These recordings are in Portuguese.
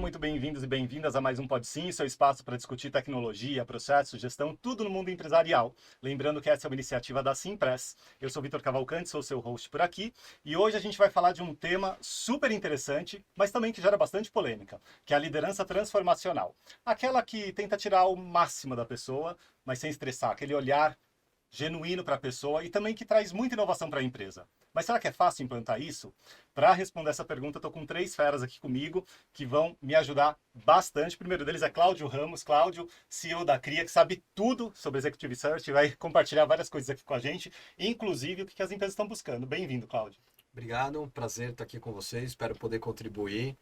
muito bem-vindos e bem-vindas a mais um Pode Sim, seu espaço para discutir tecnologia, processo, gestão, tudo no mundo empresarial. Lembrando que essa é uma iniciativa da Simpress. Eu sou Vitor Cavalcante, sou seu host por aqui, e hoje a gente vai falar de um tema super interessante, mas também que gera bastante polêmica, que é a liderança transformacional. Aquela que tenta tirar o máximo da pessoa, mas sem estressar, aquele olhar genuíno para a pessoa e também que traz muita inovação para a empresa. Mas será que é fácil implantar isso? Para responder essa pergunta, estou com 3 feras aqui comigo que vão me ajudar bastante. O primeiro deles é Cláudio Ramos. Cláudio, CEO da CRIA, que sabe tudo sobre Executive Search e vai compartilhar várias coisas aqui com a gente, inclusive o que as empresas estão buscando. Bem-vindo, Cláudio. Obrigado, um prazer estar aqui com vocês, espero poder contribuir.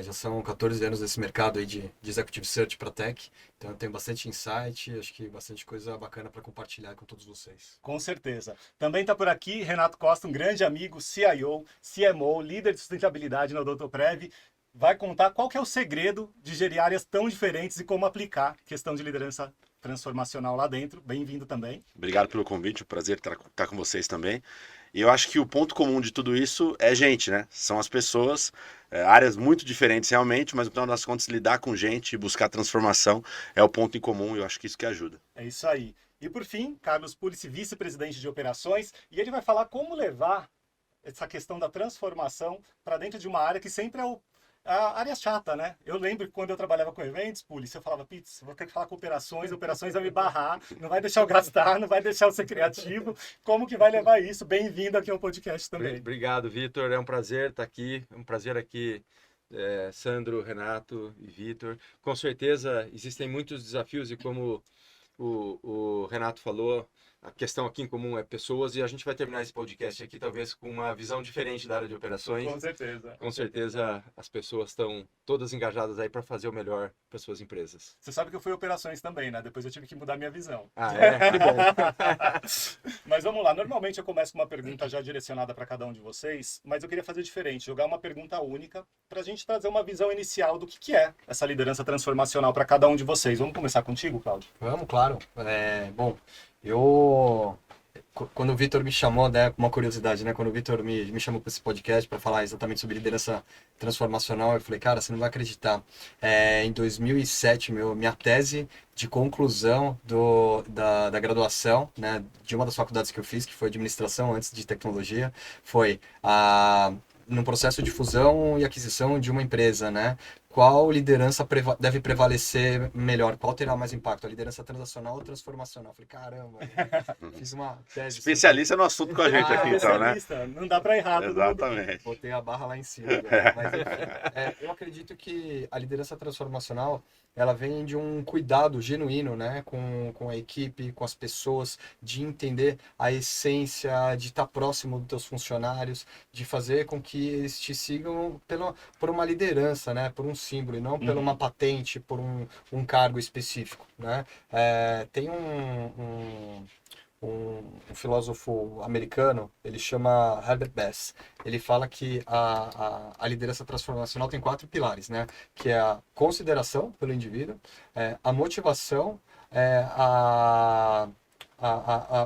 Já são 14 anos nesse mercado aí de Executive Search para Tech, então eu tenho bastante insight, acho que bastante coisa bacana para compartilhar com todos vocês. Com certeza. Também está por aqui Renato Costa, um grande amigo, CIO, CMO, líder de sustentabilidade na Odontoprev. Vai contar qual que é o segredo de gerir áreas tão diferentes e como aplicar questão de liderança transformacional lá dentro. Bem-vindo também. Obrigado pelo convite, um prazer estar com vocês também. E eu acho que o ponto comum de tudo isso é gente, né? São as pessoas, áreas muito diferentes realmente, mas no final das contas lidar com gente e buscar transformação é o ponto em comum e eu acho que isso que ajuda. É isso aí. E por fim, Carlos Pulici, vice-presidente de operações, e ele vai falar como levar essa questão da transformação para dentro de uma área que sempre é a área chata, né? Eu lembro que quando eu trabalhava com eventos, Pulici, eu falava, Pits, vou ter que falar com operações vai me barrar, não vai deixar eu gastar, não vai deixar eu ser criativo. Como que vai levar isso? Bem-vindo aqui ao podcast também. Obrigado, Vitor. É um prazer estar aqui. É um prazer aqui, Sandro, Renato e Vitor. Com certeza existem muitos desafios e como o Renato falou, a questão aqui em comum é pessoas e a gente vai terminar esse podcast aqui talvez com uma visão diferente da área de operações. Com certeza. Com certeza as pessoas estão todas engajadas aí para fazer o melhor para suas empresas. Você sabe que eu fui operações também, né? Depois eu tive que mudar minha visão. Ah, é? Que bom. Mas vamos lá. Normalmente eu começo com uma pergunta já direcionada para cada um de vocês, mas eu queria fazer diferente, jogar uma pergunta única para a gente trazer uma visão inicial do que é essa liderança transformacional para cada um de vocês. Vamos começar contigo, Cláudio? Vamos, claro. Quando o Vitor me chamou, né, uma curiosidade, né, quando o Vitor me chamou para esse podcast para falar exatamente sobre liderança transformacional, eu falei, cara, você não vai acreditar. Em 2007, minha tese de conclusão da graduação, né, de uma das faculdades que eu fiz, que foi administração antes de tecnologia, foi num processo de fusão e aquisição de uma empresa, né? Qual liderança deve prevalecer melhor? Qual terá mais impacto? A liderança transacional ou transformacional? Eu falei, caramba, fiz uma tese. Especialista no assunto com a gente aqui, então, né? Não dá para errar. Exatamente. Botei a barra lá em cima. Mas, enfim, eu acredito que a liderança transformacional, ela vem de um cuidado genuíno, né? Com a equipe, com as pessoas, de entender a essência, de estar próximo dos teus funcionários, de fazer com que eles te sigam por uma liderança, né? Por um símbolo, e não por uma patente, por um cargo específico, né? Tem um filósofo americano, ele chama Herbert Bass. Ele fala que a liderança transformacional tem 4 pilares, né? Que é a consideração pelo indivíduo, a motivação,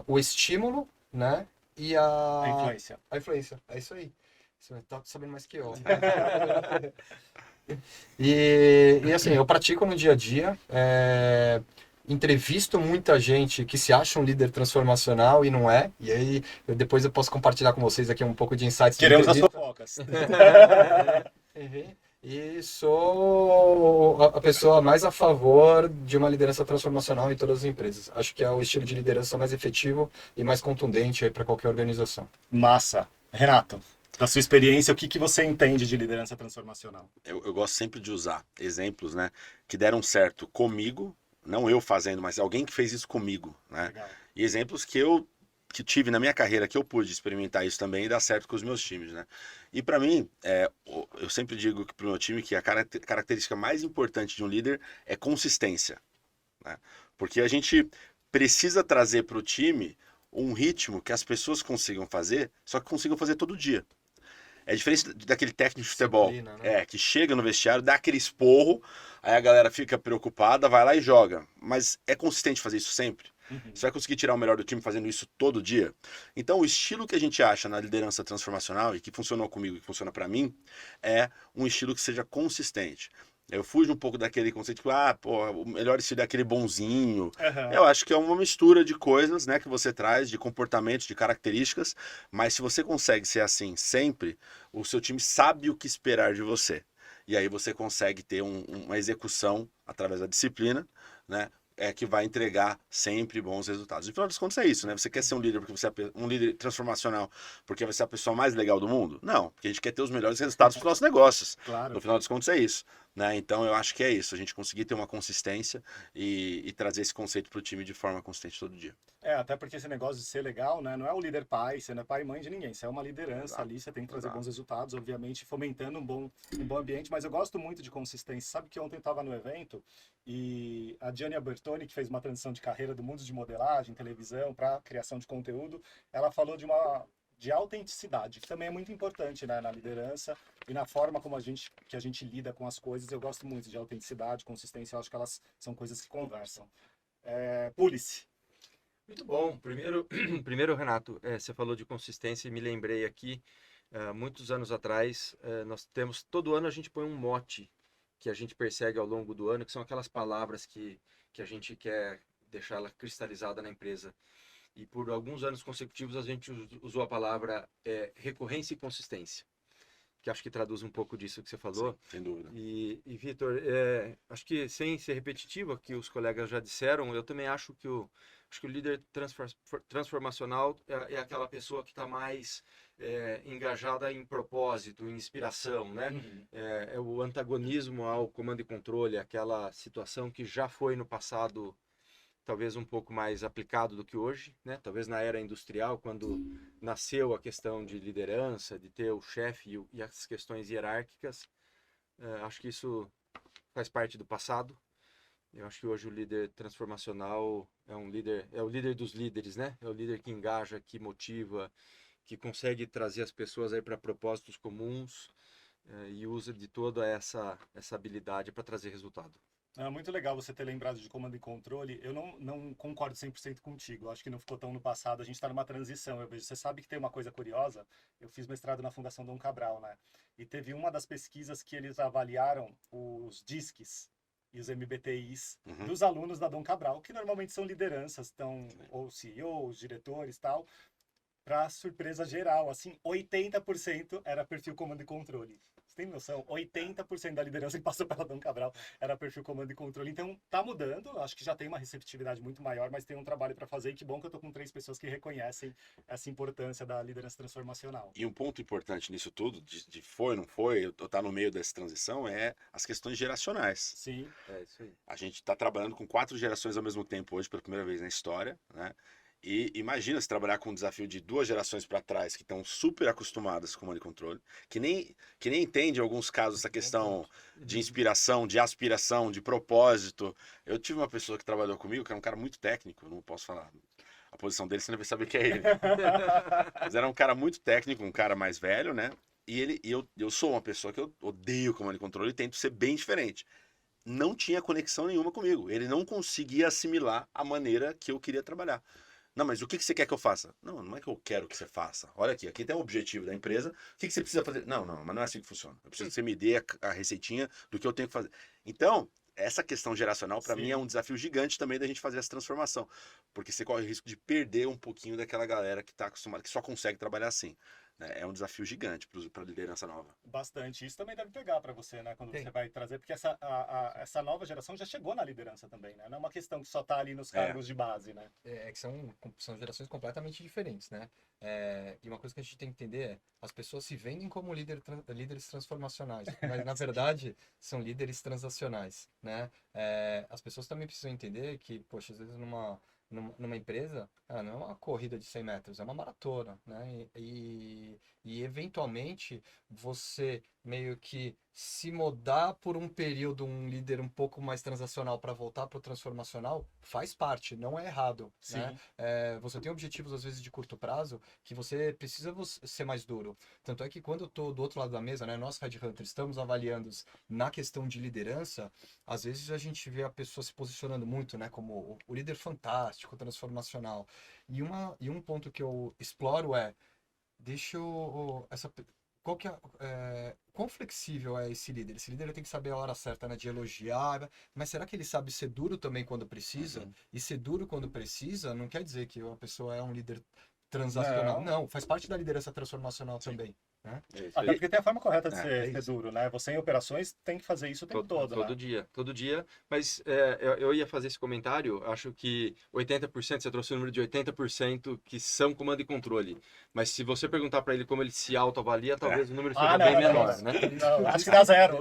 o estímulo, né? E A influência. A influência, é isso aí. Você tá sabendo mais que eu. E assim, eu pratico no dia a dia, entrevisto muita gente que se acha um líder transformacional e não é, e aí depois eu posso compartilhar com vocês aqui um pouco de insights. Queremos as fofocas. E sou a pessoa mais a favor de uma liderança transformacional em todas as empresas. Acho que é o estilo de liderança mais efetivo e mais contundente para qualquer organização. Massa. Renato, da sua experiência, o que você entende de liderança transformacional? Eu gosto sempre de usar exemplos, né, que deram certo comigo, não eu fazendo, mas alguém que fez isso comigo, né? Legal. E exemplos que tive na minha carreira, que eu pude experimentar isso também e dar certo com os meus times, né? E para mim, eu sempre digo que para o meu time que a característica mais importante de um líder é consistência, né? Porque a gente precisa trazer para o time um ritmo que as pessoas consigam fazer, só que consigam fazer todo dia. É diferente daquele técnico de futebol, né? Que chega no vestiário, dá aquele esporro, aí a galera fica preocupada, vai lá e joga. Mas é consistente fazer isso sempre? Você vai conseguir tirar o melhor do time fazendo isso todo dia? Então, o estilo que a gente acha na liderança transformacional e que funcionou comigo e que funciona para mim é um estilo que seja consistente. Eu fujo um pouco daquele conceito que, pô, o melhor estilo é aquele bonzinho. Aham. Eu acho que é uma mistura de coisas, né, que você traz, de comportamentos, de características, mas se você consegue ser assim sempre, o seu time sabe o que esperar de você. E aí você consegue ter uma execução através da disciplina, né? Que vai entregar sempre bons resultados. No final das contas é isso, né? Você quer ser um líder porque você é um líder transformacional porque você é a pessoa mais legal do mundo? Não, porque a gente quer ter os melhores resultados para os nossos negócios. Claro. No final das contas é isso, né? Então eu acho que é isso, a gente conseguir ter uma consistência e trazer esse conceito para o time de forma consistente todo dia. Até porque esse negócio de ser legal, né? Não é o líder pai, você não é pai e mãe de ninguém. Você é uma liderança Exato, ali, você tem que trazer exato. bons resultados, obviamente, fomentando um bom ambiente, mas eu gosto muito de consistência. Sabe que ontem eu estava no evento e a Gianni Albertoni, que fez uma transição de carreira do mundo de modelagem, televisão, para criação de conteúdo, ela falou de autenticidade, que também é muito importante, né, na liderança e na forma como que a gente lida com as coisas. Eu gosto muito de autenticidade, consistência, eu acho que elas são coisas que conversam. Pule-se. Muito bom. Primeiro Renato, você falou de consistência e me lembrei aqui, muitos anos atrás, nós temos, todo ano a gente põe um mote que a gente persegue ao longo do ano, que são aquelas palavras que a gente quer deixar ela cristalizada na empresa. E por alguns anos consecutivos a gente usou a palavra recorrência e consistência, que acho que traduz um pouco disso que você falou. Sim, sem dúvida. E Vitor, acho que sem ser repetitivo, que os colegas já disseram, eu também acho que o líder transformacional é aquela pessoa que está mais engajada em propósito, em inspiração, né? Uhum. É o antagonismo ao comando e controle, aquela situação que já foi no passado talvez um pouco mais aplicado do que hoje, né? Talvez na era industrial, quando nasceu a questão de liderança, de ter o chefe e as questões hierárquicas, acho que isso faz parte do passado. Eu acho que hoje o líder transformacional é o líder dos líderes, né? É o líder que engaja, que motiva, que consegue trazer as pessoas aí para propósitos comuns e usa de toda essa habilidade para trazer resultado. É muito legal você ter lembrado de comando e controle. Eu não concordo 100% contigo. Eu acho que não ficou tão no passado. A gente está numa transição. Eu vejo. Você sabe que tem uma coisa curiosa? Eu fiz mestrado na Fundação Dom Cabral, né? E teve uma das pesquisas que eles avaliaram os DISCs e os MBTIs dos alunos da Dom Cabral, que normalmente são lideranças, ou CEOs, diretores, tal. Para surpresa geral, assim, 80% era perfil comando e controle. Você tem noção? 80% da liderança que passou pela Dom Cabral era perfil comando e controle. Então, tá mudando. Acho que já tem uma receptividade muito maior, mas tem um trabalho para fazer. E que bom que eu tô com 3 pessoas que reconhecem essa importância da liderança transformacional. E um ponto importante nisso tudo, de foi, não foi, eu tá no meio dessa transição, é as questões geracionais. Sim. É isso aí. A gente está trabalhando com 4 gerações ao mesmo tempo hoje, pela primeira vez na história, né? E imagina se trabalhar com um desafio de 2 gerações para trás, que estão super acostumadas com comando e controle, que nem entende em alguns casos essa questão de inspiração, de aspiração, de propósito. Eu tive uma pessoa que trabalhou comigo, que era um cara muito técnico, não posso falar a posição dele, você não vai saber que é ele. Mas era um cara muito técnico, um cara mais velho, né? E eu sou uma pessoa que eu odeio comando e controle e tento ser bem diferente. Não tinha conexão nenhuma comigo. Ele não conseguia assimilar a maneira que eu queria trabalhar. Não, mas o que você quer que eu faça? Não, não é que eu quero que você faça. Olha aqui tem um objetivo da empresa. O que você precisa fazer? Não, mas não é assim que funciona. Eu preciso que você me dê a receitinha do que eu tenho que fazer. Então, essa questão geracional, para mim, é um desafio gigante também da gente fazer essa transformação. Porque você corre o risco de perder um pouquinho daquela galera que está acostumada, que só consegue trabalhar assim. É um desafio gigante para a liderança nova. Bastante. Isso também deve pegar para você, né? Quando Tem. você vai trazer, porque essa nova geração já chegou na liderança também, né? Não é uma questão que só tá ali nos cargos de base, né? É que são gerações completamente diferentes, né? E uma coisa que a gente tem que entender é, as pessoas se vendem como líderes transformacionais, mas na verdade são líderes transacionais, né? As pessoas também precisam entender que, poxa, às vezes numa empresa, não é uma corrida de 100 metros, é uma maratona, né? E eventualmente você meio que se mudar por um período, um líder um pouco mais transacional para voltar para o transformacional, faz parte, não é errado, né? Você tem objetivos às vezes de curto prazo que você precisa ser mais duro. Tanto é que quando eu estou do outro lado da mesa, né, nós Headhunters estamos avaliando na questão de liderança, às vezes a gente vê a pessoa se posicionando muito, né, como o líder fantástico, transformacional. E um ponto que eu exploro é, qual que quão flexível é esse líder? Esse líder tem que saber a hora certa, né, de elogiar, mas será que ele sabe ser duro também quando precisa? E ser duro quando precisa não quer dizer que a pessoa é um líder transacional. Não, faz parte da liderança transformacional também. Né? Até porque tem a forma correta de ser isso. duro, né? Você em operações tem que fazer isso o tempo todo, né? Todo dia. Mas eu ia fazer esse comentário, acho que 80%, você trouxe o número de 80% que são comando e controle. Mas se você perguntar para ele como ele se autoavalia, talvez o número seja bem menor, né? Não, acho que dá 0.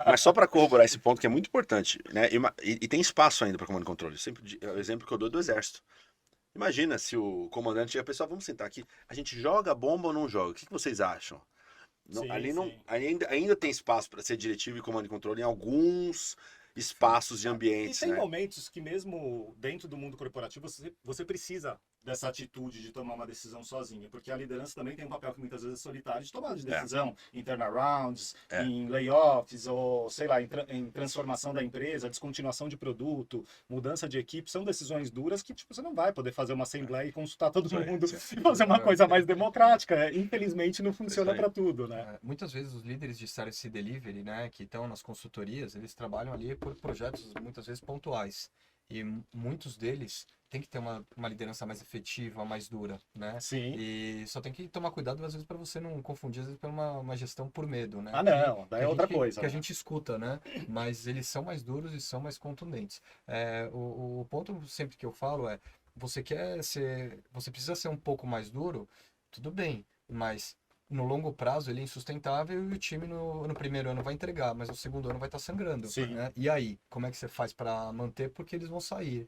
Mas só para corroborar esse ponto que é muito importante, né? E tem espaço ainda para comando e controle. Sempre é o exemplo que eu dou do exército. Imagina se o comandante chega, pessoal, vamos sentar aqui. A gente joga a bomba ou não joga? O que vocês acham? Não, Sim, ali não, sim. ainda tem espaço para ser diretivo e comando e controle em alguns espaços e E ambientes, tem né? momentos que mesmo dentro do mundo corporativo você precisa dessa atitude de tomar uma decisão sozinha, porque a liderança também tem um papel que muitas vezes é solitário de tomada de decisão, em turnarounds, em layoffs, ou sei lá, em transformação da empresa, descontinuação de produto, mudança de equipe, são decisões duras que tipo, você não vai poder fazer uma assembleia e consultar todo mundo e fazer uma coisa mais democrática. Infelizmente não funciona para tudo, né? Muitas vezes os líderes de service delivery, né, que estão nas consultorias, eles trabalham ali por projetos muitas vezes pontuais. E muitos deles tem que ter uma liderança mais efetiva, mais dura, né? Sim. E só tem que tomar cuidado, às vezes, para você não confundir, às vezes, por uma gestão por medo, né? Ah, não, daí é outra Que coisa. a né? gente escuta, né? Mas eles são mais duros e são mais contundentes. O ponto sempre que eu falo é, você precisa ser um pouco mais duro, tudo bem, mas no longo prazo ele é insustentável e o time no primeiro ano vai entregar, mas no segundo ano vai estar sangrando. Sim. Né? E aí, como é que você faz para manter? Porque eles vão sair.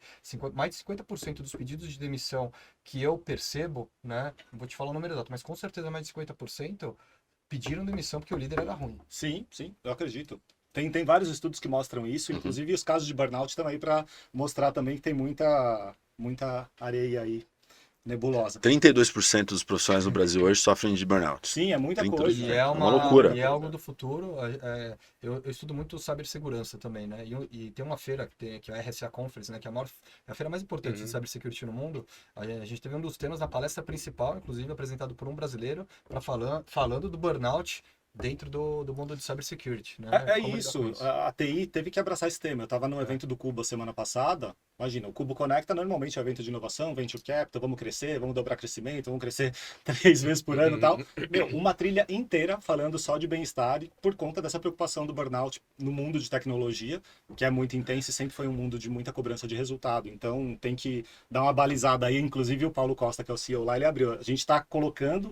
Mais de 50% dos pedidos de demissão que eu percebo, né? Não vou te falar o número exato, mas com certeza mais de 50% pediram demissão porque o líder era ruim. Sim, eu acredito. Tem vários estudos que mostram isso, inclusive os casos de burnout estão aí para mostrar também que tem muita areia aí nebulosa. 32% dos profissionais no Brasil hoje sofrem de burnout. Sim, é muita 32%. coisa. E é uma loucura. E é algo do futuro. Eu estudo muito cibersegurança também, né? E tem uma feira que é a RSA Conference, né? Que é a feira mais importante de cybersecurity no mundo. A gente teve um dos temas na palestra principal, inclusive apresentado por um brasileiro, falando do burnout dentro do mundo de cybersecurity. Né? É Como lidar isso, com isso. a TI teve que abraçar esse tema. Eu estava no evento do Cubo a semana passada. Imagina, o Cubo Conecta normalmente é um evento de inovação, venture capital, vamos crescer, vamos dobrar crescimento, vamos crescer 3 vezes por ano e tal. Meu, uma trilha inteira falando só de bem-estar por conta dessa preocupação do burnout no mundo de tecnologia, que é muito intenso e sempre foi um mundo de muita cobrança de resultado. Então tem que dar uma balizada aí. Inclusive o Paulo Costa, que é o CEO lá, ele abriu. A gente está colocando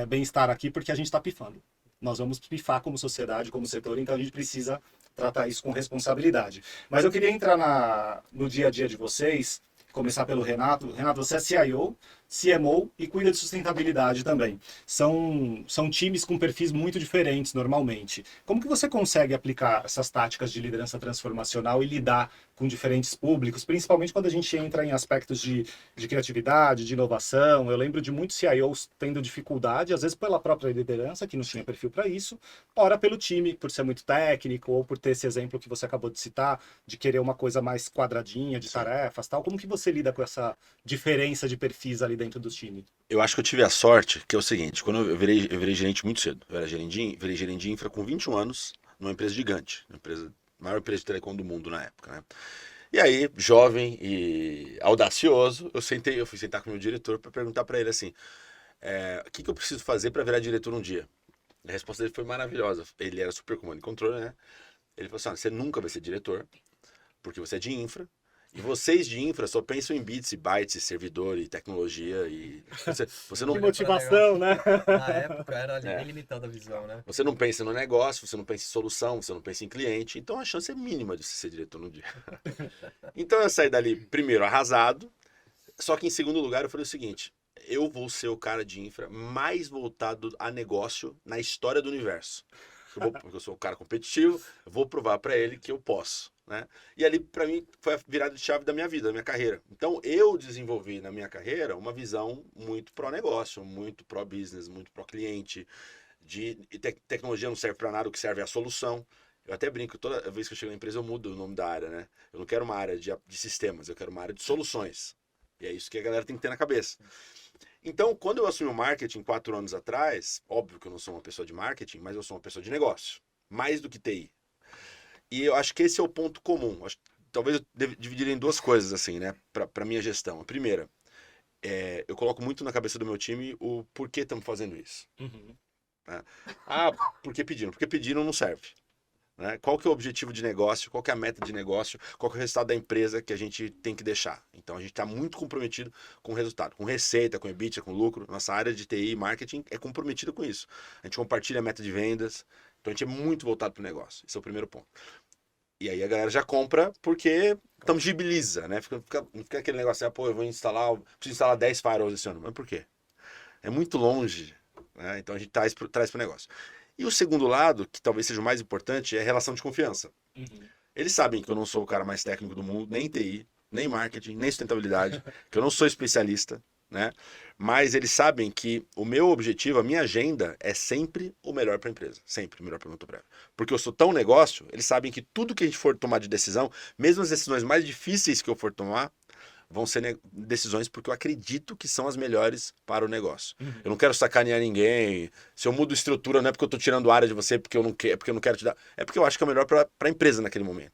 bem-estar aqui porque a gente está pifando. Nós vamos pifar como sociedade, como setor, então a gente precisa tratar isso com responsabilidade. Mas eu queria entrar no dia a dia de vocês, começar pelo Renato. Renato, você é CIO, CMO e cuida de sustentabilidade também. São times com perfis muito diferentes normalmente. Como que você consegue aplicar essas táticas de liderança transformacional e lidar com diferentes públicos, principalmente quando a gente entra em aspectos de criatividade, de inovação? Eu lembro de muitos CIOs tendo dificuldade, às vezes pela própria liderança, que não tinha perfil para isso, ora pelo time, por ser muito técnico, ou por ter esse exemplo que você acabou de citar, de querer uma coisa mais quadradinha, de tarefas, tal. Como que você lida com essa diferença de perfis ali dentro do time? Eu acho que eu tive a sorte, que é o seguinte, quando eu virei gerente muito cedo. Eu era virei gerente de infra com 21 anos, numa empresa gigante, maior empresa de telecom do mundo na época, né? E aí, jovem e audacioso, eu fui sentar com o meu diretor para perguntar para ele assim, o que eu preciso fazer para virar diretor um dia? A resposta dele foi maravilhosa. Ele era super comando e controle, né? Ele falou assim, você nunca vai ser diretor, porque você é de infra, e vocês de infra só pensam em bits e bytes, servidor e tecnologia, e você não... Que motivação, né? Na época era bem limitada a visão, né? Você não pensa no negócio, você não pensa em solução, você não pensa em cliente, então a chance é mínima de você ser diretor no dia. Então eu saí dali, primeiro, arrasado, só que em segundo lugar eu falei o seguinte, eu vou ser o cara de infra mais voltado a negócio na história do universo. Porque eu sou um cara competitivo, eu vou provar para ele que eu posso. Né? E ali, para mim, foi a virada de chave da minha vida, da minha carreira. Então, eu desenvolvi na minha carreira uma visão muito pró-negócio, muito pró-business, muito pró-cliente. Tecnologia não serve para nada, o que serve é a solução. Eu até brinco, toda vez que eu chego na empresa eu mudo o nome da área, né? Eu não quero uma área de sistemas, eu quero uma área de soluções. E é isso que a galera tem que ter na cabeça. Então, quando eu assumi o marketing 4 anos atrás, óbvio que eu não sou uma pessoa de marketing, mas eu sou uma pessoa de negócio, mais do que TI. E eu acho que esse é o ponto comum. Talvez eu dividir em 2 coisas, assim, né, para minha gestão. A primeira, eu coloco muito na cabeça do meu time o porquê estamos fazendo isso. Uhum. Né? Ah, por que pediram? Porque pediram não serve. Né? Qual que é o objetivo de negócio, qual que é a meta de negócio, qual que é o resultado da empresa que a gente tem que deixar. Então a gente está muito comprometido com o resultado, com receita, com EBITDA, com lucro. Nossa área de TI e marketing é comprometida com isso. A gente compartilha a meta de vendas, então a gente é muito voltado para o negócio. Esse é o primeiro ponto. E aí a galera já compra porque tangibiliza, né? Fica aquele negócio assim, pô, eu preciso instalar 10 firewalls esse ano. Mas por quê? É muito longe, né? Então a gente traz para o negócio. E o segundo lado, que talvez seja o mais importante, é a relação de confiança. Uhum. Eles sabem que eu não sou o cara mais técnico do mundo, nem TI, nem marketing, nem sustentabilidade, que eu não sou especialista, né? Mas eles sabem que o meu objetivo, a minha agenda é sempre o melhor para a empresa, sempre o melhor para o Mutuprev. Porque eu sou tão negócio, eles sabem que tudo que a gente for tomar de decisão, mesmo as decisões mais difíceis que eu for tomar, vão ser decisões porque eu acredito que são as melhores para o negócio. Uhum. Eu não quero sacanear ninguém. Se eu mudo estrutura, não é porque eu estou tirando área de você porque eu não quero te dar. É porque eu acho que é o melhor para a empresa naquele momento.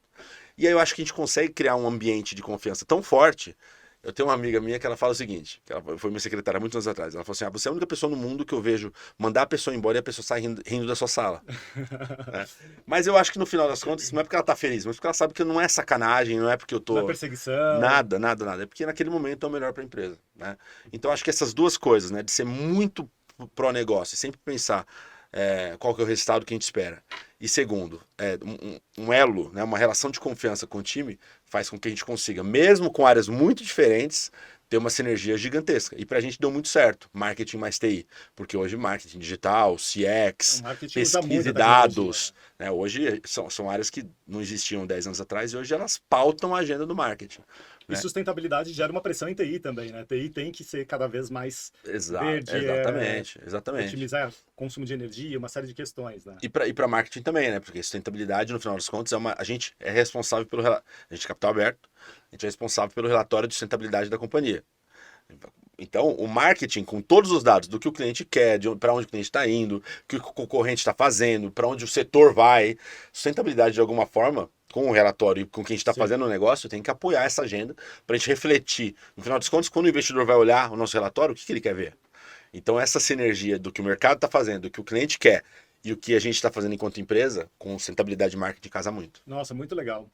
E aí eu acho que a gente consegue criar um ambiente de confiança tão forte. Eu tenho uma amiga minha que ela fala o seguinte, que ela foi minha secretária há muitos anos atrás. Ela falou assim, você é a única pessoa no mundo que eu vejo mandar a pessoa embora e a pessoa sai rindo da sua sala. Né? Mas eu acho que no final das contas, não é porque ela tá feliz, mas porque ela sabe que não é sacanagem, não é porque eu tô... Não é perseguição. Nada. É porque naquele momento é o melhor para a empresa. Né? Então acho que essas 2 coisas, né, de ser muito pró-negócio e sempre pensar qual que é o resultado que a gente espera. E segundo, um elo, né, uma relação de confiança com o time faz com que a gente consiga, mesmo com áreas muito diferentes, ter uma sinergia gigantesca. E para a gente deu muito certo, marketing mais TI. Porque hoje marketing digital, CX, O marketing usa pesquisa muita e tecnologia, dados. Né? Hoje são áreas que não existiam 10 anos atrás e hoje elas pautam a agenda do marketing. E sustentabilidade gera uma pressão em TI também, né? TI tem que ser cada vez mais verde, Exatamente. otimizar consumo de energia, uma série de questões, né? E para marketing também, né? Porque sustentabilidade, no final das contas, a gente é responsável a gente é capital aberto, a gente é responsável pelo relatório de sustentabilidade da companhia. Então, o marketing, com todos os dados do que o cliente quer, para onde o cliente está indo, o que o concorrente está fazendo, para onde o setor vai, sustentabilidade de alguma forma, com o relatório e com quem está fazendo o negócio, tem que apoiar essa agenda para a gente refletir. No final das contas, quando o investidor vai olhar o nosso relatório, o que ele quer ver? Então, essa sinergia do que o mercado está fazendo, do que o cliente quer e o que a gente está fazendo enquanto empresa, com sustentabilidade de marketing, casa muito. Nossa, muito legal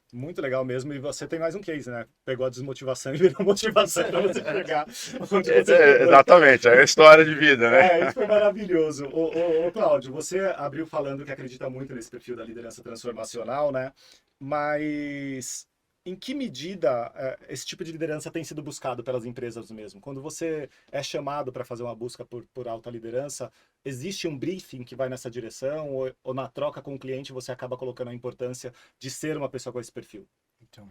mesmo. E você tem mais um case, né? Pegou a desmotivação e virou motivação para você chegar onde você chegou. Exatamente, é a história de vida, né? Isso foi maravilhoso. Ô, Cláudio, você abriu falando que acredita muito nesse perfil da liderança transformacional, né? Mas em que medida esse tipo de liderança tem sido buscado pelas empresas mesmo? Quando você é chamado para fazer uma busca por alta liderança, existe um briefing que vai nessa direção? Ou na troca com o cliente você acaba colocando a importância de ser uma pessoa com esse perfil? Então,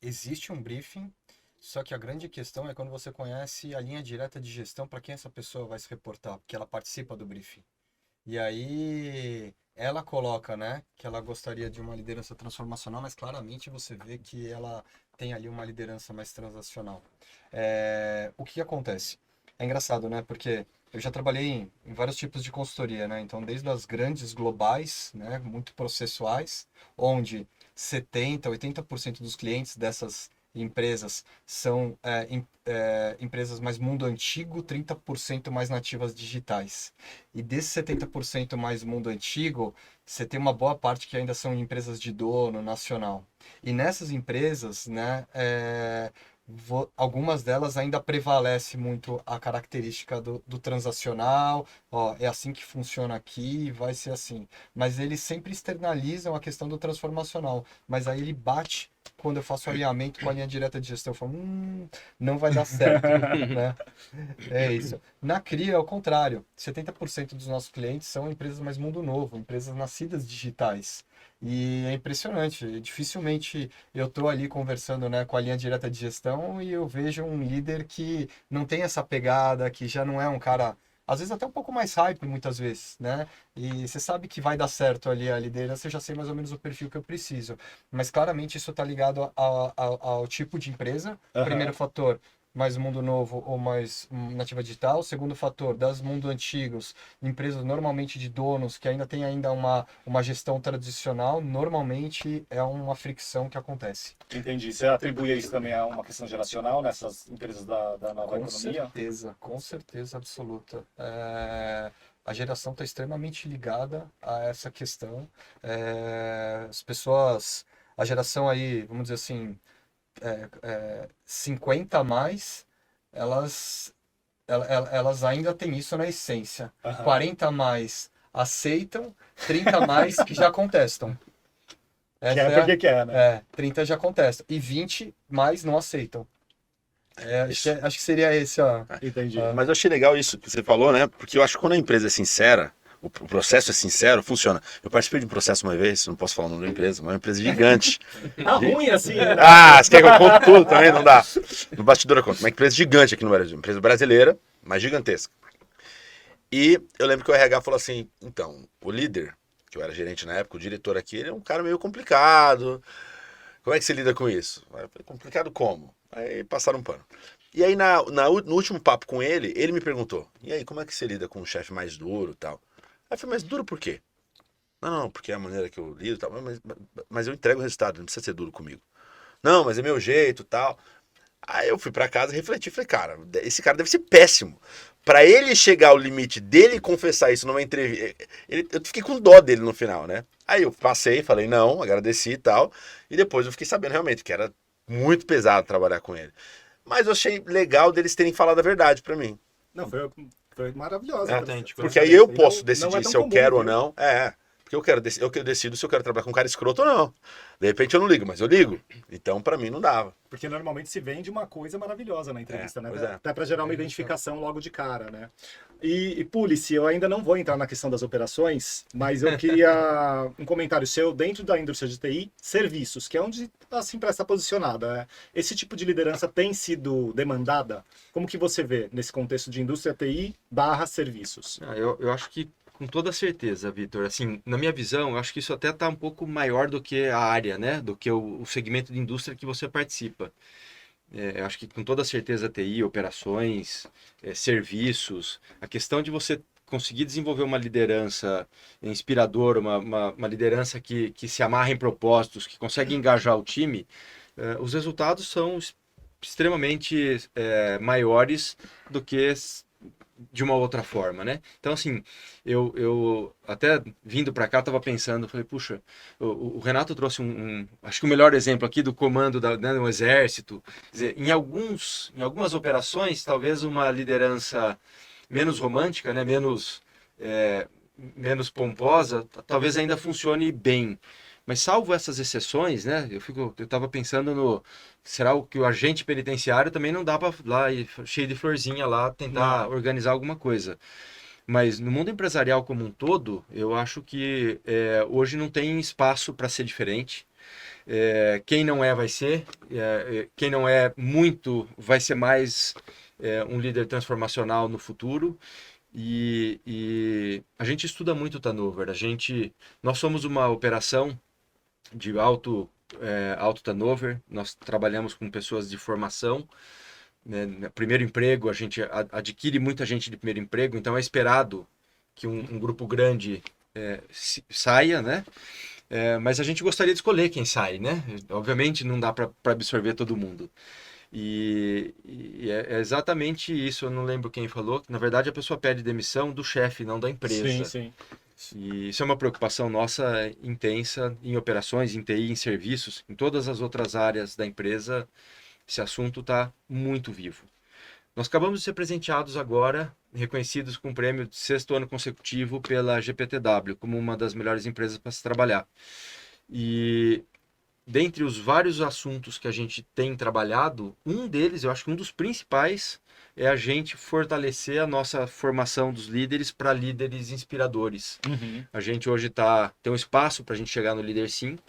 existe um briefing, só que a grande questão é quando você conhece a linha direta de gestão para quem essa pessoa vai se reportar, porque ela participa do briefing. E aí ela coloca, né, que ela gostaria de uma liderança transformacional, mas claramente você vê que ela tem ali uma liderança mais transacional. O que acontece? É engraçado, né, porque eu já trabalhei em vários tipos de consultoria, né, então desde as grandes globais, né, muito processuais, onde 70%, 80% dos clientes dessas empresas são empresas mais mundo antigo, 30% mais nativas digitais. E desses 70% mais mundo antigo, você tem uma boa parte que ainda são empresas de dono nacional. E nessas empresas, né, algumas delas ainda prevalece muito a característica do transacional, é assim que funciona aqui, vai ser assim. Mas eles sempre externalizam a questão do transformacional, mas aí ele bate quando eu faço alinhamento com a linha direta de gestão, eu falo, não vai dar certo, né? É isso. Na CRIA, é o contrário. 70% dos nossos clientes são empresas mais mundo novo, empresas nascidas digitais. E é impressionante. Dificilmente eu estou ali conversando, né, com a linha direta de gestão e eu vejo um líder que não tem essa pegada, que já não é um cara... Às vezes até um pouco mais hype, muitas vezes, né? E você sabe que vai dar certo ali a liderança, eu já sei mais ou menos o perfil que eu preciso. Mas claramente isso está ligado ao tipo de empresa. Primeiro fator, mais mundo novo ou mais nativa digital. Segundo fator, das mundos antigos, empresas normalmente de donos que ainda tem ainda uma gestão tradicional, normalmente é uma fricção que acontece. Entendi. Você atribui isso também a uma questão geracional nessas empresas da nova economia? Com certeza absoluta. A geração está extremamente ligada a essa questão. As pessoas, a geração aí, vamos dizer assim, 50 a mais, elas ainda têm isso na essência. Aham. 40 a mais aceitam, 30 a mais que já contestam. Que é porque quer, né? 30 já contestam. E 20 mais não aceitam. Acho que seria esse, ó. Entendi. Mas eu achei legal isso que você falou, né? Porque eu acho que quando a empresa é sincera, o processo é sincero, funciona. Eu participei de um processo uma vez, não posso falar o nome da empresa, mas é uma empresa gigante. Tá ruim assim, né? Ah, você quer que eu conte tudo também? Não dá. No bastidor eu conto. Uma empresa gigante aqui no Brasil, uma empresa brasileira, mas gigantesca. E eu lembro que o RH falou assim, então, o líder, que eu era gerente na época, o diretor aqui, ele é um cara meio complicado. Como é que você lida com isso? Eu falei, complicado como? Aí passaram um pano. E aí no último papo com ele, ele me perguntou, e aí, como é que você lida com um chefe mais duro e tal? Aí eu falei, mas duro por quê? Não, porque é a maneira que eu lido e tal, mas eu entrego o resultado, não precisa ser duro comigo. Não, mas é meu jeito e tal. Aí eu fui pra casa e refleti, falei, cara, esse cara deve ser péssimo. Pra ele chegar ao limite dele confessar isso numa entrevista, eu fiquei com dó dele no final, né? Aí eu passei, falei não, agradeci e tal, e depois eu fiquei sabendo realmente que era muito pesado trabalhar com ele. Mas eu achei legal deles terem falado a verdade pra mim. Não, foi maravilhosa. É autêntico, Porque aí eu Não- posso não decidir é tão se eu comum, quero ou viu? não. Porque eu que decido se eu quero trabalhar com um cara escroto ou não. De repente eu não ligo, mas eu ligo. Então pra mim não dava. Porque normalmente se vende uma coisa maravilhosa na entrevista, né? pois é. Até para gerar uma identificação logo de cara, né? E Pulice, eu ainda não vou entrar na questão das operações, mas eu queria um comentário seu dentro da indústria de TI, serviços, que é onde a Simpress está posicionada, né? Esse tipo de liderança tem sido demandada? Como que você vê nesse contexto de indústria TI / serviços? Eu acho que com toda certeza, Vitor. Assim, na minha visão, eu acho que isso até está um pouco maior do que a área, né? Do que o segmento de indústria que você participa. Eu acho que com toda certeza TI, operações, serviços, a questão de você conseguir desenvolver uma liderança inspiradora, uma liderança que se amarra em propósitos, que consegue engajar o time, os resultados são extremamente maiores do que de uma outra forma, né? Então, assim, eu até vindo para cá, estava pensando, falei, puxa, o Renato trouxe acho que o melhor exemplo aqui do comando do exército. Quer dizer, em algumas operações, talvez uma liderança menos romântica, né? Menos pomposa, talvez ainda funcione bem. Mas salvo essas exceções, né? Eu estava pensando será que o agente penitenciário também não dá para lá ir cheio de florzinha lá tentar organizar alguma coisa. Mas no mundo empresarial como um todo, eu acho que hoje não tem espaço para ser diferente. Quem não é vai ser, quem não é muito vai ser mais um líder transformacional no futuro. E a gente estuda muito o turnover. Nós somos uma operação de alto turnover. Nós trabalhamos com pessoas de formação, né? Primeiro emprego, a gente adquire muita gente de primeiro emprego, então é esperado que um grupo grande saia, né? Mas a gente gostaria de escolher quem sai, né? Obviamente não dá para absorver todo mundo. E é exatamente isso, eu não lembro quem falou, que na verdade a pessoa pede demissão do chefe, não da empresa. Sim, sim. E isso é uma preocupação nossa intensa em operações, em TI, em serviços, em todas as outras áreas da empresa. Esse assunto está muito vivo. Nós acabamos de ser presenteados agora, reconhecidos com o prêmio de 6º ano consecutivo pela GPTW, como uma das melhores empresas para se trabalhar. E dentre os vários assuntos que a gente tem trabalhado, um deles, eu acho que um dos principais, é a gente fortalecer a nossa formação dos líderes para líderes inspiradores. Uhum. A gente hoje tem um espaço para a gente chegar no Líder Sim,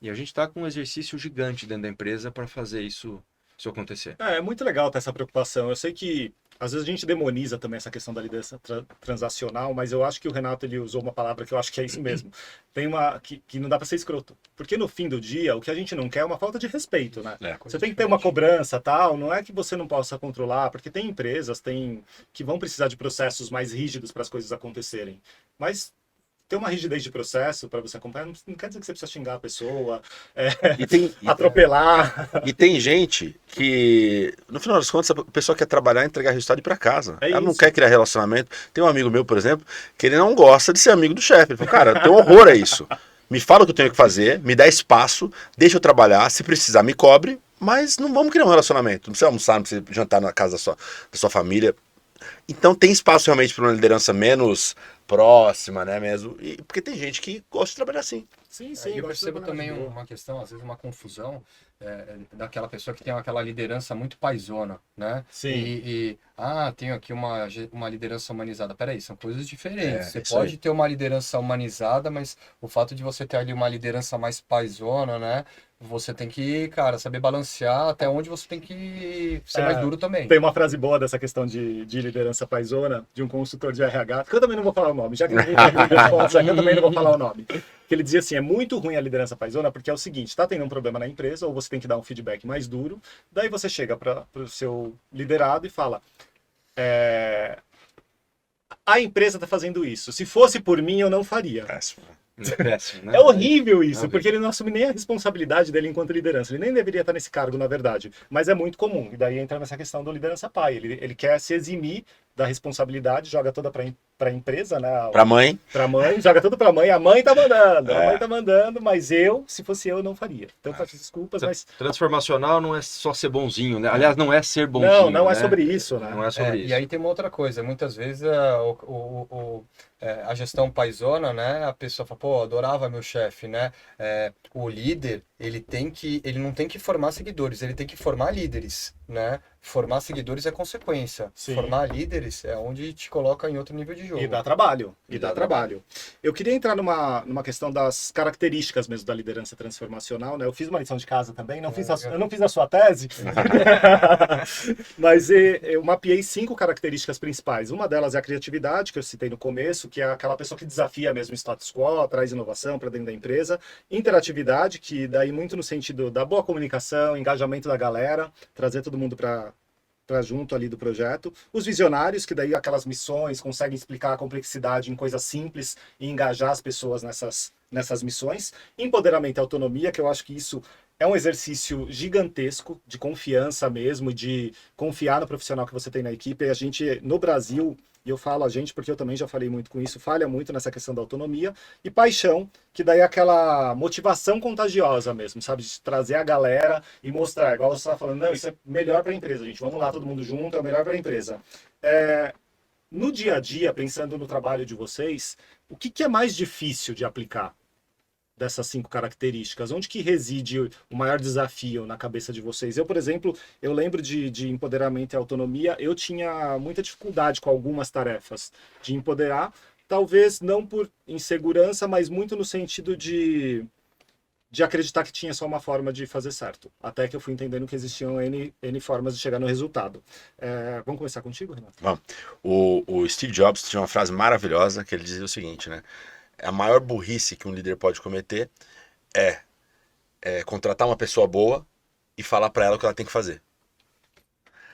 e a gente está com um exercício gigante dentro da empresa para fazer isso acontecer. É muito legal ter essa preocupação. Eu sei que às vezes a gente demoniza também essa questão da liderança transacional, mas eu acho que o Renato ele usou uma palavra que eu acho que é isso mesmo. Tem uma que não dá para ser escroto. Porque no fim do dia, o que a gente não quer é uma falta de respeito, né? Você tem que ter uma cobrança, tal, não é que você não possa controlar, porque tem empresas que vão precisar de processos mais rígidos para as coisas acontecerem. Mas ter uma rigidez de processo para você acompanhar não quer dizer que você precisa xingar a pessoa, atropelar. E tem gente que, no final das contas, a pessoa quer trabalhar, entregar resultado e ir para casa. Ela não quer criar relacionamento. Tem um amigo meu, por exemplo, que ele não gosta de ser amigo do chefe. Ele fala, cara, eu tenho horror a isso. Me fala o que eu tenho que fazer, me dá espaço, deixa eu trabalhar, se precisar me cobre, mas não vamos criar um relacionamento. Não precisa almoçar, não precisa jantar na casa da sua família. Então tem espaço realmente para uma liderança menos próxima, né, mesmo? Porque tem gente que gosta de trabalhar assim. Sim, sim. Eu percebo também uma questão, às vezes uma confusão daquela pessoa que tem aquela liderança muito paisona, né? Sim. Tenho aqui uma liderança humanizada. Peraí, são coisas diferentes. Você isso pode aí. ter uma liderança humanizada, mas o fato de você ter ali uma liderança mais paisona, né? Você tem que, cara, saber balancear até onde você tem que ser mais duro também. Tem uma frase boa dessa questão de liderança paisona, de um consultor de RH, que eu também não vou falar o nome, já que ninguém vai me resposta, eu também não vou falar o nome. Que ele dizia assim, é muito ruim a liderança paisona, porque é o seguinte, tá tendo um problema na empresa, ou você tem que dar um feedback mais duro, daí você chega para o seu liderado e fala, a empresa está fazendo isso, se fosse por mim eu não faria. Péssimo. Péssimo, né? É horrível isso, horrível. porque ele não assume nem a responsabilidade dele enquanto liderança. Ele nem deveria estar nesse cargo, na verdade. Mas é muito comum. E daí entra nessa questão do liderança pai. Ele quer se eximir da responsabilidade, joga toda para a empresa, né? Pra mãe. Pra mãe, joga tudo pra mãe. A mãe tá mandando, a mãe tá mandando, mas se fosse eu, não faria. Então peço desculpas, mas... Transformacional não é só ser bonzinho, né? Aliás, não é ser bonzinho. Não é né? sobre isso, né? Não é sobre isso. E aí tem uma outra coisa, muitas vezes a gestão paisona, né? A pessoa fala, pô, adorava meu chefe, né? O líder, ele não tem que formar seguidores, ele tem que formar líderes, né? Formar seguidores é consequência. Sim. Formar líderes é onde te coloca em outro nível de jogo. E dá trabalho. Eu queria entrar numa questão das características mesmo da liderança transformacional, né? Eu fiz uma lição de casa também, eu não fiz a sua tese, mas eu mapeei 5 características principais. Uma delas é a criatividade, que eu citei no começo, que é aquela pessoa que desafia mesmo o status quo, traz inovação para dentro da empresa. Interatividade, que daí muito no sentido da boa comunicação, engajamento da galera, trazer todo mundo para junto ali do projeto. Os visionários, que daí aquelas missões conseguem explicar a complexidade em coisas simples e engajar as pessoas nessas missões. Empoderamento e autonomia, que eu acho que isso é um exercício gigantesco de confiança mesmo, de confiar no profissional que você tem na equipe. E a gente, no Brasil, e eu falo a gente porque eu também já falei muito com isso, falha muito nessa questão da autonomia. E paixão, que daí é aquela motivação contagiosa mesmo, sabe? De trazer a galera e mostrar, igual você está falando, não, isso é melhor para a empresa, gente, vamos lá todo mundo junto, é o melhor para a empresa. No dia a dia, pensando no trabalho de vocês, o que é mais difícil de aplicar dessas 5 características? Onde que reside o maior desafio na cabeça de vocês? Eu, por exemplo, eu lembro de empoderamento e autonomia, eu tinha muita dificuldade com algumas tarefas de empoderar, talvez não por insegurança, mas muito no sentido de acreditar que tinha só uma forma de fazer certo. Até que eu fui entendendo que existiam N formas de chegar no resultado. Vamos começar contigo, Renato? Vamos. O Steve Jobs tinha uma frase maravilhosa que ele dizia o seguinte, né? A maior burrice que um líder pode cometer é contratar uma pessoa boa e falar para ela o que ela tem que fazer.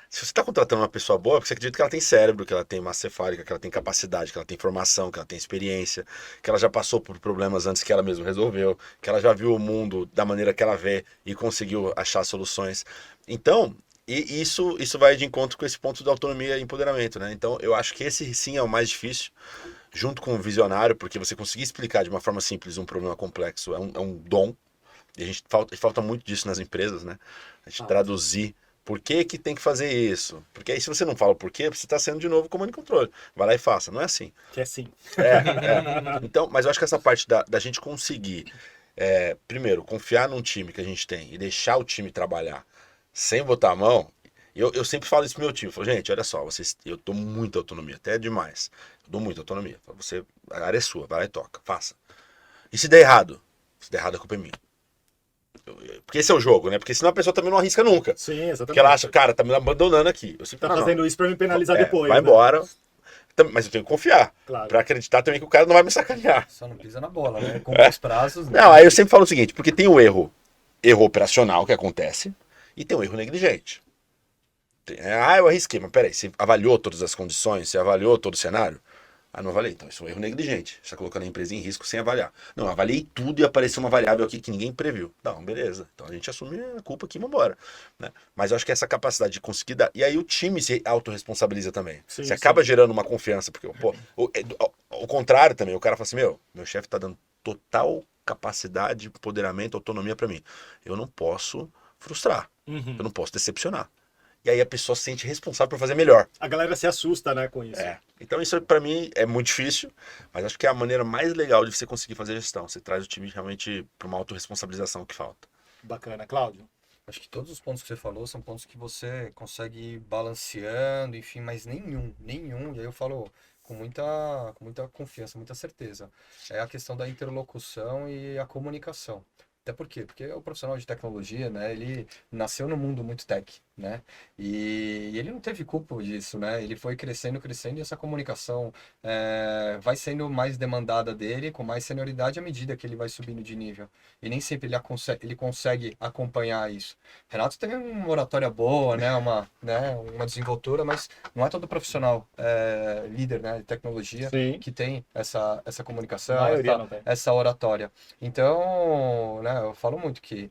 Se você está contratando uma pessoa boa, você acredita que ela tem cérebro, que ela tem massa cefálica, que ela tem capacidade, que ela tem formação, que ela tem experiência, que ela já passou por problemas antes que ela mesma resolveu, que ela já viu o mundo da maneira que ela vê e conseguiu achar soluções. Então, isso vai de encontro com esse ponto da autonomia e empoderamento, né? Então, eu acho que esse sim é o mais difícil, junto com o visionário, porque você conseguir explicar de uma forma simples um problema complexo é um dom, e a gente falta muito disso nas empresas, né? A gente traduzir por que tem que fazer isso, porque aí se você não fala o porquê, você está sendo de novo comando e controle, vai lá e faça, não é assim. Que é sim. Então, mas eu acho que essa parte da gente conseguir, primeiro, confiar num time que a gente tem e deixar o time trabalhar sem botar a mão. Eu sempre falo isso pro meu time, eu falo, gente, olha só, eu dou muita autonomia, até demais. Eu dou muita autonomia. A área é sua, vai lá e toca, faça. E se der errado? Se der errado, a culpa é minha. Porque esse é o jogo, né? Porque senão a pessoa também não arrisca nunca. Sim, exatamente. Porque ela acha, cara, tá me abandonando aqui. Eu sempre Tá falo, não, fazendo isso pra me penalizar depois, vai né? embora. Mas eu tenho que confiar. Claro. Pra acreditar também que o cara não vai me sacanear. Só não pisa na bola, né? Com os prazos, né? Não, aí eu sempre falo o seguinte, porque tem o erro operacional que acontece e tem o erro negligente. Eu arrisquei, mas peraí, você avaliou todas as condições, você avaliou todo o cenário? Ah, não avaliei, então isso é um erro negligente. Você está colocando a empresa em risco sem avaliar. Não, eu avaliei tudo e apareceu uma variável aqui que ninguém previu. Não, beleza. Então a gente assume a culpa aqui e vambora. Né? Mas eu acho que essa capacidade de conseguir dar. E aí o time se autorresponsabiliza também. Sim, você acaba sim. gerando uma confiança. Porque, pô, o contrário também, o cara fala assim: meu chefe está dando total capacidade, empoderamento, autonomia para mim. Eu não posso frustrar. Uhum. Eu não posso decepcionar. E aí a pessoa se sente responsável por fazer melhor. A galera se assusta, né, com isso. Então isso pra mim é muito difícil, mas acho que é a maneira mais legal de você conseguir fazer a gestão. Você traz o time realmente para uma autorresponsabilização que falta. Bacana. Cláudio? Acho que todos os pontos que você falou são pontos que você consegue ir balanceando, enfim, mas nenhum, e aí eu falo com muita confiança, muita certeza. É a questão da interlocução e a comunicação. Até por quê? Porque o profissional de tecnologia, né, ele nasceu no mundo muito tech, né? E ele não teve culpa disso, né? Ele foi crescendo, crescendo, e essa comunicação vai sendo mais demandada dele, com mais senioridade, à medida que ele vai subindo de nível. E nem sempre ele consegue acompanhar isso. Renato teve uma oratória boa, né? Uma desenvoltura, mas não é todo profissional líder, né, de tecnologia Sim. que tem essa comunicação, A maioria não tem. essa oratória. Então, né, eu falo muito que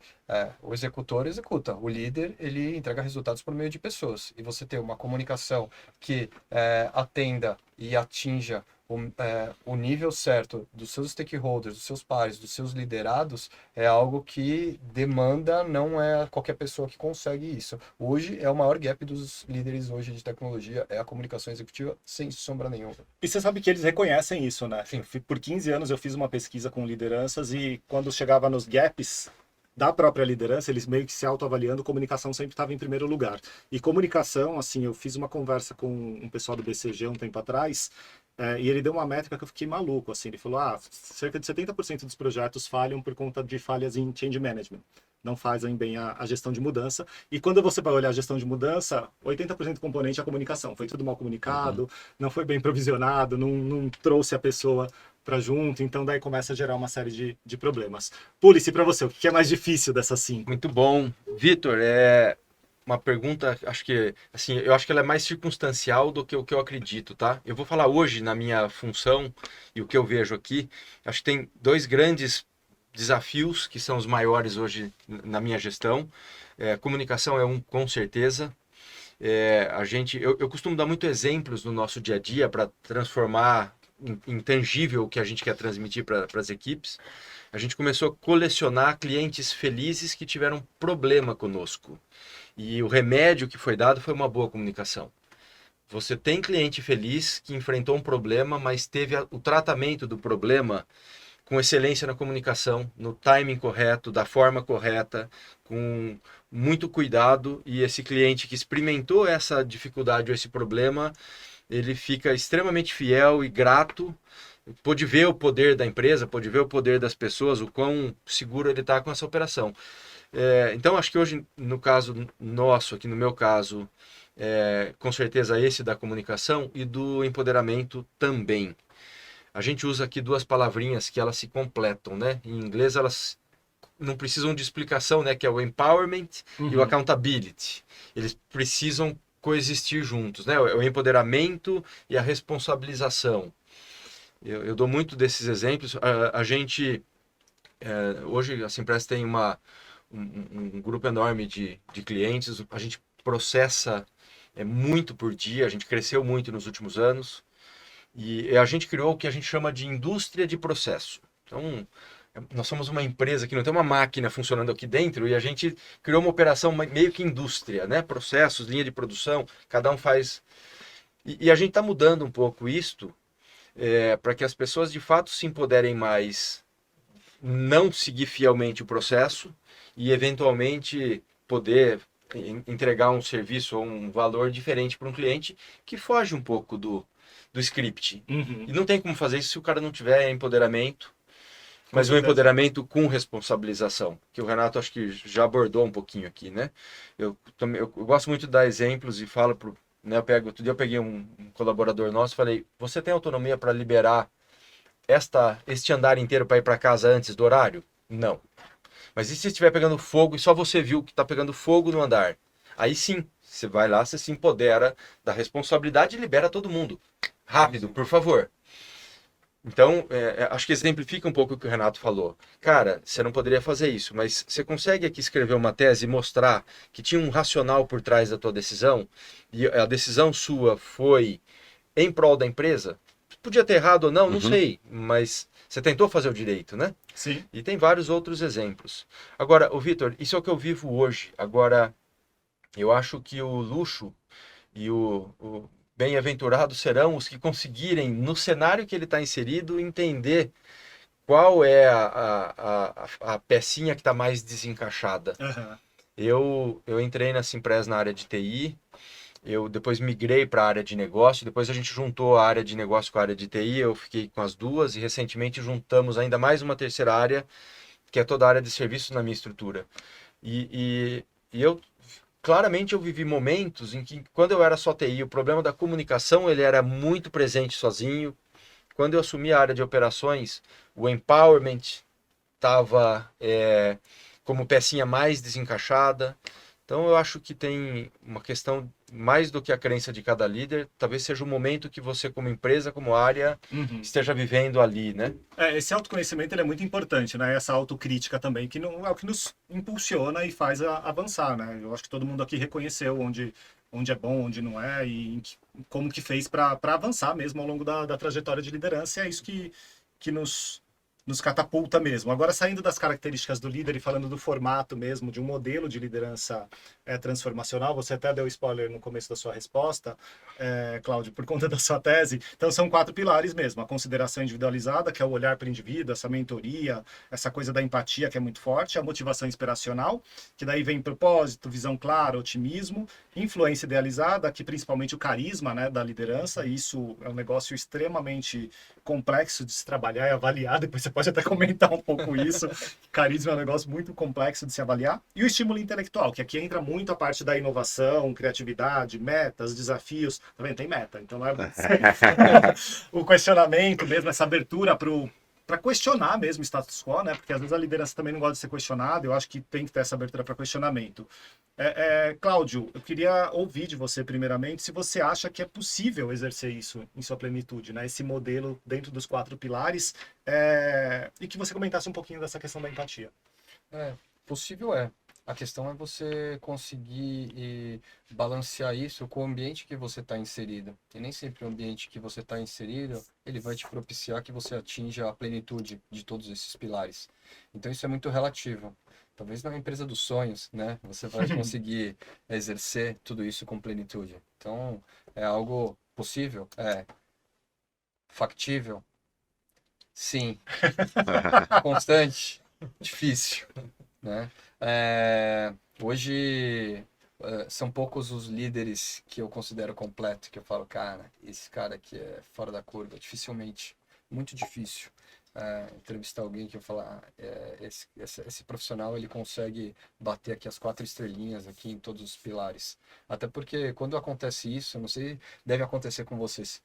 o executor executa, o líder ele entrega resultados por meio de pessoas. E você ter uma comunicação que atenda e atinja o nível certo dos seus stakeholders, dos seus pares, dos seus liderados, é algo que demanda, não é qualquer pessoa que consegue isso. Hoje é o maior gap dos líderes hoje de tecnologia, é a comunicação executiva, sem sombra nenhuma. E você sabe que eles reconhecem isso, né? Sim. Por 15 anos eu fiz uma pesquisa com lideranças e quando chegava nos gaps da própria liderança, eles meio que se autoavaliando, comunicação sempre estava em primeiro lugar. E comunicação, assim, eu fiz uma conversa com um pessoal do BCG um tempo atrás, e ele deu uma métrica que eu fiquei maluco, assim, ele falou, cerca de 70% dos projetos falham por conta de falhas em change management. Não fazem bem a gestão de mudança. E quando você vai olhar a gestão de mudança, 80% do componente é a comunicação. Foi tudo mal comunicado, não foi bem provisionado, não trouxe a pessoa para junto, então daí começa a gerar uma série de problemas. Pulice, para você, o que é mais difícil dessas 5? Muito bom. Vitor, é uma pergunta, acho que, assim, eu acho que ela é mais circunstancial do que o que eu acredito, tá? Eu vou falar hoje na minha função e o que eu vejo aqui. Acho que tem dois grandes desafios que são os maiores hoje na minha gestão. Comunicação é um, com certeza. Eu costumo dar muito exemplos no nosso dia a dia para transformar em tangível o que a gente quer transmitir para as equipes. A gente começou a colecionar clientes felizes que tiveram problema conosco. E o remédio que foi dado foi uma boa comunicação. Você tem cliente feliz que enfrentou um problema, mas teve o tratamento do problema com excelência na comunicação, no timing correto, da forma correta, com muito cuidado, e esse cliente que experimentou essa dificuldade ou esse problema, ele fica extremamente fiel e grato, pôde ver o poder da empresa, pôde ver o poder das pessoas, o quão seguro ele está com essa operação. Então, acho que hoje, no caso nosso, aqui no meu caso, com certeza esse da comunicação e do empoderamento também. A gente usa aqui duas palavrinhas que elas se completam, né? Em inglês elas não precisam de explicação, né? Que é o empowerment e o accountability. Eles precisam coexistir juntos, né? O empoderamento e a responsabilização. Eu dou muito desses exemplos. A gente, hoje, a Cimpress tem um grupo enorme de clientes. A gente processa muito por dia. A gente cresceu muito nos últimos anos. E a gente criou o que a gente chama de indústria de processo. Então, nós somos uma empresa que não tem uma máquina funcionando aqui dentro e a gente criou uma operação meio que indústria, né? Processos, linha de produção, cada um faz. E a gente está mudando um pouco isto para que as pessoas de fato se empoderem mais, não seguir fielmente o processo e eventualmente poder entregar um serviço ou um valor diferente para um cliente que foge um pouco do script. E não tem como fazer isso se o cara não tiver empoderamento mas um certeza. empoderamento com responsabilização, que o Renato acho que já abordou um pouquinho aqui, né? Eu gosto muito de dar exemplos e falo pro, né, outro dia eu peguei um colaborador nosso e falei, você tem autonomia para liberar este andar inteiro para ir para casa antes do horário? Não. Mas e se estiver pegando fogo e só você viu que está pegando fogo no andar? Aí sim, você vai lá, você se empodera da responsabilidade e libera todo mundo. Rápido, por favor. Então, acho que exemplifica um pouco o que o Renato falou. Cara, você não poderia fazer isso, mas você consegue aqui escrever uma tese e mostrar que tinha um racional por trás da tua decisão e a decisão sua foi em prol da empresa? Podia ter errado ou não, não Uhum. sei, mas você tentou fazer o direito, né? Sim. E tem vários outros exemplos. Agora, o Vitor, isso é o que eu vivo hoje. Agora, eu acho que o luxo e o bem-aventurado serão os que conseguirem, no cenário que ele está inserido, entender qual é a pecinha que está mais desencaixada. Aham. Eu entrei na Simpress na área de TI, eu depois migrei para a área de negócio, depois a gente juntou a área de negócio com a área de TI, eu fiquei com as duas e recentemente juntamos ainda mais uma terceira área, que é toda a área de serviços na minha estrutura. E eu claramente eu vivi momentos em que quando eu era só TI, o problema da comunicação ele era muito presente sozinho. Quando eu assumi a área de operações, o empowerment estava como pecinha mais desencaixada. Então eu acho que tem uma questão mais do que a crença de cada líder, talvez seja o momento que você como empresa, como área, Uhum. esteja vivendo ali, né? Esse autoconhecimento ele é muito importante, né? Essa autocrítica também, que não é o que nos impulsiona e faz avançar, né? Eu acho que todo mundo aqui reconheceu onde é bom, onde não é, e como que fez para avançar mesmo ao longo da trajetória de liderança. E é isso que nos catapulta mesmo. Agora, saindo das características do líder e falando do formato mesmo, de um modelo de liderança transformacional, você até deu spoiler no começo da sua resposta, Cláudio, por conta da sua tese. Então, são 4 pilares mesmo. A consideração individualizada, que é o olhar para o indivíduo, essa mentoria, essa coisa da empatia, que é muito forte, a motivação inspiracional, que daí vem propósito, visão clara, otimismo, influência idealizada, que principalmente o carisma, né, da liderança, e isso é um negócio extremamente complexo de se trabalhar e avaliar, depois você pode até comentar um pouco isso. Carisma é um negócio muito complexo de se avaliar. E o estímulo intelectual, que aqui entra muito a parte da inovação, criatividade, metas, desafios. Tá vendo? Tem meta, então não é o questionamento mesmo, essa abertura para questionar mesmo o status quo, né? Porque às vezes a liderança também não gosta de ser questionada, eu acho que tem que ter essa abertura para questionamento. Cláudio, eu queria ouvir de você primeiramente se você acha que é possível exercer isso em sua plenitude, né? Esse modelo dentro dos 4 pilares, e que você comentasse um pouquinho dessa questão da empatia. Possível é. A questão é você conseguir balancear isso com o ambiente que você está inserido. E nem sempre o ambiente que você está inserido, ele vai te propiciar que você atinja a plenitude de todos esses pilares. Então isso é muito relativo. Talvez na empresa dos sonhos, né? Você vai conseguir exercer tudo isso com plenitude. Então, é algo possível? Factível? Sim. Constante? Difícil, né? Hoje são poucos os líderes que eu considero completo, que eu falo, cara, esse cara aqui é fora da curva, dificilmente, muito difícil entrevistar alguém que eu falar, esse profissional ele consegue bater aqui as 4 estrelinhas aqui em todos os pilares. Até porque quando acontece isso, não sei, deve acontecer com vocês,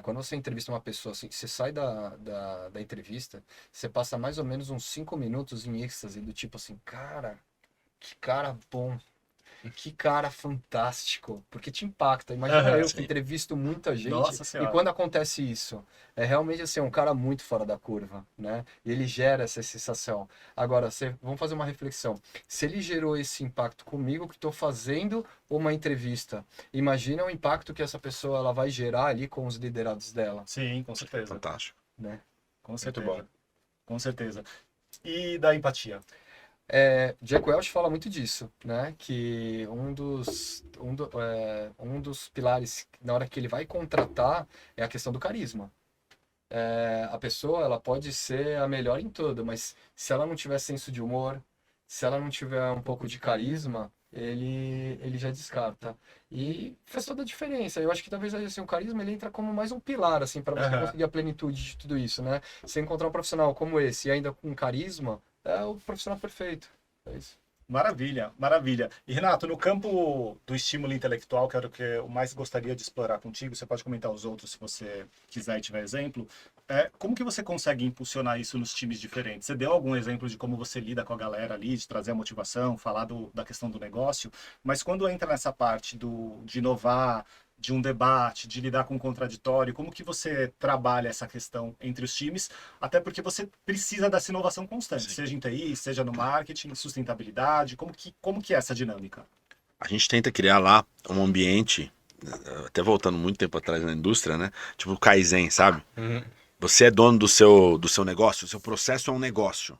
quando você entrevista uma pessoa assim, você sai da entrevista, você passa mais ou menos uns 5 minutos em êxtase, do tipo assim, cara, que cara bom, que cara fantástico, porque te impacta. Imagina eu que Sim. entrevisto muita gente, Nossa e Senhora. quando acontece isso, é realmente assim, um cara muito fora da curva, né? E ele gera essa sensação. Agora, vamos fazer uma reflexão. Se ele gerou esse impacto comigo, que estou fazendo uma entrevista, imagina o impacto que essa pessoa ela vai gerar ali com os liderados dela, Sim, com certeza. Fantástico. né? Com certeza. bom. Com certeza. E da empatia? Jack Welch fala muito disso, né? Que um dos pilares na hora que ele vai contratar é a questão do carisma. A pessoa ela pode ser a melhor em tudo, mas se ela não tiver senso de humor, se ela não tiver um pouco de carisma, ele já descarta. E faz toda a diferença. Eu acho que talvez assim, o carisma ele entra como mais um pilar assim para você Aham. conseguir a plenitude de tudo isso, né? Você encontrar um profissional como esse e ainda com carisma, é o profissional perfeito. É isso. Maravilha, maravilha. E Renato, no campo do estímulo intelectual, que era o que eu mais gostaria de explorar contigo, você pode comentar os outros se você quiser e tiver exemplo. Como que você consegue impulsionar isso nos times diferentes? Você deu algum exemplo de como você lida com a galera ali, de trazer a motivação, falar da questão do negócio, mas quando entra nessa parte de inovar, de um debate, de lidar com o contraditório, como que você trabalha essa questão entre os times? Até porque você precisa dessa inovação constante, Sim. seja em TI, seja no marketing, sustentabilidade, como que é essa dinâmica? A gente tenta criar lá um ambiente, até voltando muito tempo atrás na indústria, né? Tipo o Kaizen, sabe? Você é dono do seu negócio, o seu processo é um negócio.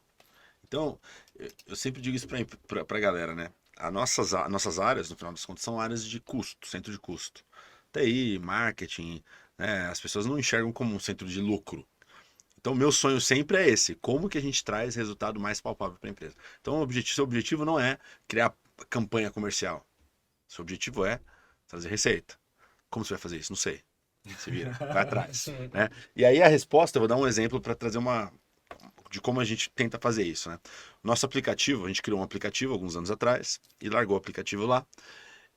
Então, eu sempre digo isso pra galera, né? Nossas áreas, no final das contas, são áreas de custo, centro de custo. TI, marketing, né? As pessoas não enxergam como um centro de lucro. Então, meu sonho sempre é esse: como que a gente traz resultado mais palpável para a empresa? Então, seu objetivo não é criar campanha comercial. Seu objetivo é trazer receita. Como você vai fazer isso? Não sei. Se vira, vai atrás. Né? E aí a resposta, eu vou dar um exemplo para trazer de como a gente tenta fazer isso. Né? Nosso aplicativo, a gente criou um aplicativo alguns anos atrás e largou o aplicativo lá.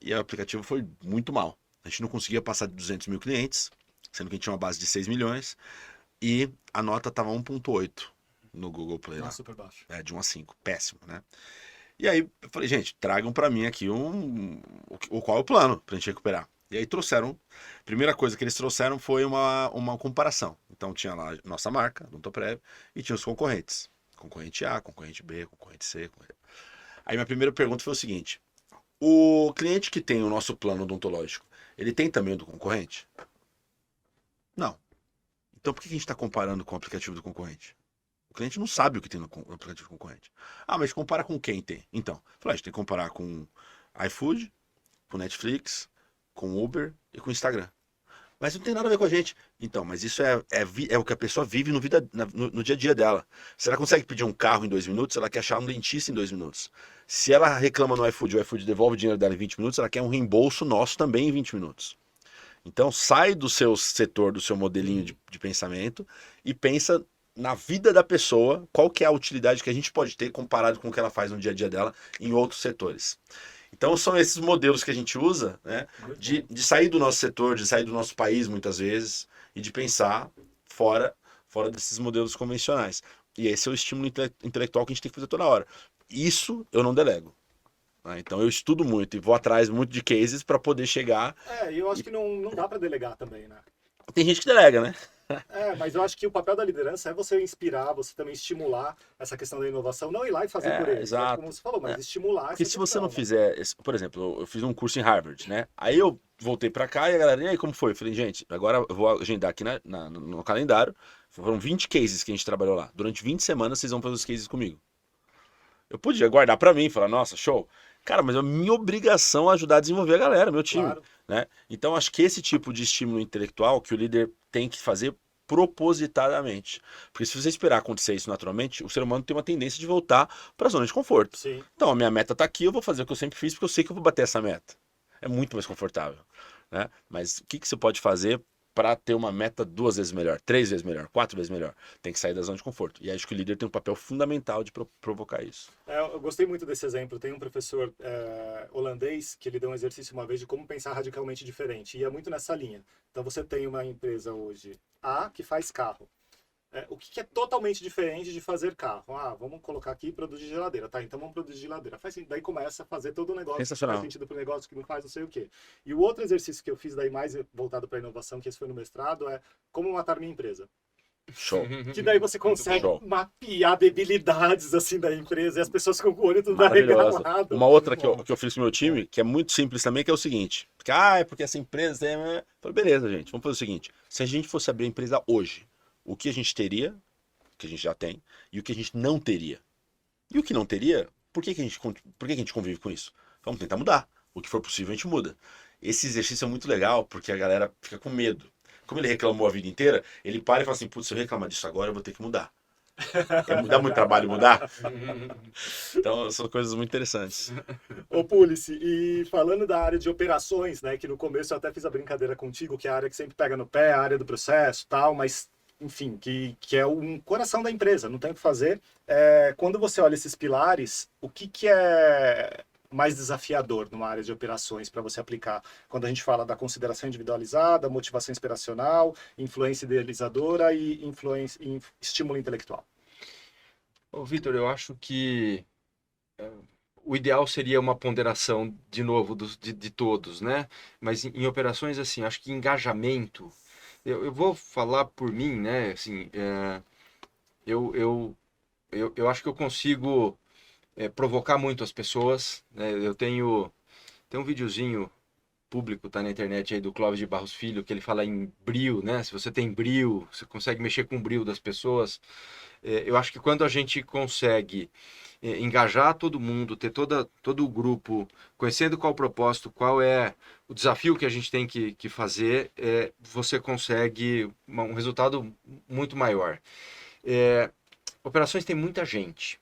E o aplicativo foi muito mal. A gente não conseguia passar de 200 mil clientes, sendo que a gente tinha uma base de 6 milhões. E a nota estava 1,8 no Google Play lá. Super baixo. De 1 a 5. Péssimo, né? E aí eu falei, gente, tragam para mim aqui qual é o plano pra gente recuperar. E aí trouxeram, a primeira coisa que eles trouxeram foi uma comparação. Então tinha lá nossa marca, Odontoprev, e tinha os concorrentes. Concorrente A, concorrente B, concorrente C. Aí minha primeira pergunta foi o seguinte: o cliente que tem o nosso plano odontológico, ele tem também o do concorrente? Não. Então por que a gente está comparando com o aplicativo do concorrente? O cliente não sabe o que tem no aplicativo concorrente. Ah, mas compara com quem tem? Então, a gente tem que comparar com iFood, com Netflix, com Uber e com Instagram. Mas não tem nada a ver com a gente. Então, mas isso é o que a pessoa vive no dia a dia dela. Se ela consegue pedir um carro em 2 minutos, ela quer achar um dentista em 2 minutos. Se ela reclama no iFood, o iFood devolve o dinheiro dela em 20 minutos, ela quer um reembolso nosso também em 20 minutos. Então, sai do seu setor, do seu modelinho de pensamento e pensa na vida da pessoa, qual que é a utilidade que a gente pode ter comparado com o que ela faz no dia a dia dela em outros setores. Então são esses modelos que a gente usa, né, de sair do nosso setor, de sair do nosso país muitas vezes e de pensar fora desses modelos convencionais. E esse é o estímulo intelectual que a gente tem que fazer toda hora. Isso eu não delego. Né? Então eu estudo muito e vou atrás muito de cases para poder chegar. E eu acho que não dá para delegar também, né? Tem gente que delega, né? Mas eu acho que o papel da liderança é você inspirar, você também estimular essa questão da inovação, não ir lá e fazer por ele, exato. como você falou, mas estimular. Porque se você não fizer, por exemplo, eu fiz um curso em Harvard, né? Aí eu voltei pra cá e a galera, e aí como foi? Eu falei, gente, agora eu vou agendar aqui no calendário, foram 20 cases que a gente trabalhou lá. Durante 20 semanas vocês vão fazer os cases comigo. Eu podia guardar pra mim, falar, nossa, show. Cara, mas é minha obrigação ajudar a desenvolver a galera, meu time. Claro. Né? Então acho que esse tipo de estímulo intelectual que o líder tem que fazer propositadamente. Porque se você esperar acontecer isso naturalmente, o ser humano tem uma tendência de voltar para a zona de conforto. Sim. Então a minha meta está aqui, eu vou fazer o que eu sempre fiz porque eu sei que eu vou bater essa meta. É muito mais confortável. Né? Mas o que você pode fazer para ter uma meta 2 vezes melhor, 3 vezes melhor, 4 vezes melhor? Tem que sair da zona de conforto. E acho que o líder tem um papel fundamental de provocar isso. Eu gostei muito desse exemplo. Tem um professor holandês que ele deu um exercício uma vez de como pensar radicalmente diferente. E é muito nessa linha. Então você tem uma empresa hoje A que faz carro. O que é totalmente diferente de fazer carro? Vamos colocar aqui produzir geladeira. Tá, então vamos produzir geladeira. Daí começa a fazer todo o negócio que faz sentido para o negócio, que não faz não sei o quê. E o outro exercício que eu fiz daí mais voltado para a inovação, que esse foi no mestrado, é como matar minha empresa. Show. Que daí você consegue mapear debilidades assim da empresa e as pessoas com o olho tudo arregalado. Uma outra que eu fiz com o meu time, que é muito simples também, que é o seguinte. Porque, é porque essa empresa tem... Eu falei, beleza, gente, vamos fazer o seguinte. Se a gente fosse abrir a empresa hoje, o que a gente teria, o que a gente já tem, e o que a gente não teria. E o que não teria, por que a gente convive com isso? Vamos tentar mudar. O que for possível, a gente muda. Esse exercício é muito legal, porque a galera fica com medo. Como ele reclamou a vida inteira, ele para e fala assim, putz, se eu reclamar disso agora, eu vou ter que mudar. Dá muito trabalho mudar. Então, são coisas muito interessantes. Ô, Pulice, e falando da área de operações, né, que no começo eu até fiz a brincadeira contigo, que é a área que sempre pega no pé, a área do processo e tal, mas, enfim, que é um coração da empresa, não tem o que fazer. Quando você olha esses pilares, o que é mais desafiador numa área de operações para você aplicar? Quando a gente fala da consideração individualizada, motivação inspiracional, influência idealizadora e estímulo intelectual. Ô, Vitor, eu acho que o ideal seria uma ponderação, de novo, de todos, né? Mas em operações, assim, acho que engajamento... Eu vou falar por mim, né? Assim, eu acho que eu consigo provocar muito as pessoas, né? Tem um videozinho público, tá na internet aí, do Clóvis de Barros Filho, que ele fala em brio, né? Se você tem brio, você consegue mexer com o brio das pessoas. Eu acho que quando a gente consegue engajar todo mundo, ter todo o grupo conhecendo qual o propósito, qual é o desafio que a gente tem que fazer, você consegue um resultado muito maior. Operações tem muita gente.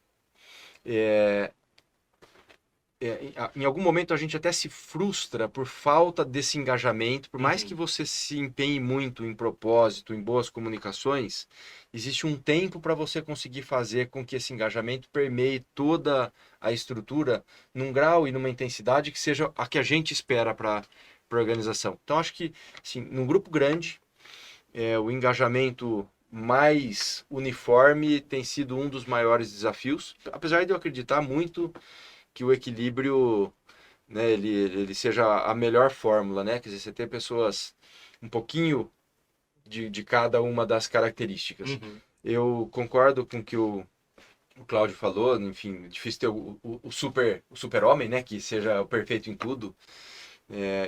Em algum momento a gente até se frustra por falta desse engajamento, por mais que você se empenhe muito em propósito, em boas comunicações, existe um tempo para você conseguir fazer com que esse engajamento permeie toda a estrutura num grau e numa intensidade que seja a que a gente espera para a organização. Então acho que, assim, num grupo grande, o engajamento mais uniforme tem sido um dos maiores desafios, apesar de eu acreditar muito que o equilíbrio, né, ele seja a melhor fórmula, né? Quer dizer, você ter pessoas um pouquinho de cada uma das características. Eu concordo com o que o Cláudio falou, enfim, difícil ter o super-homem, né, que seja o perfeito em tudo.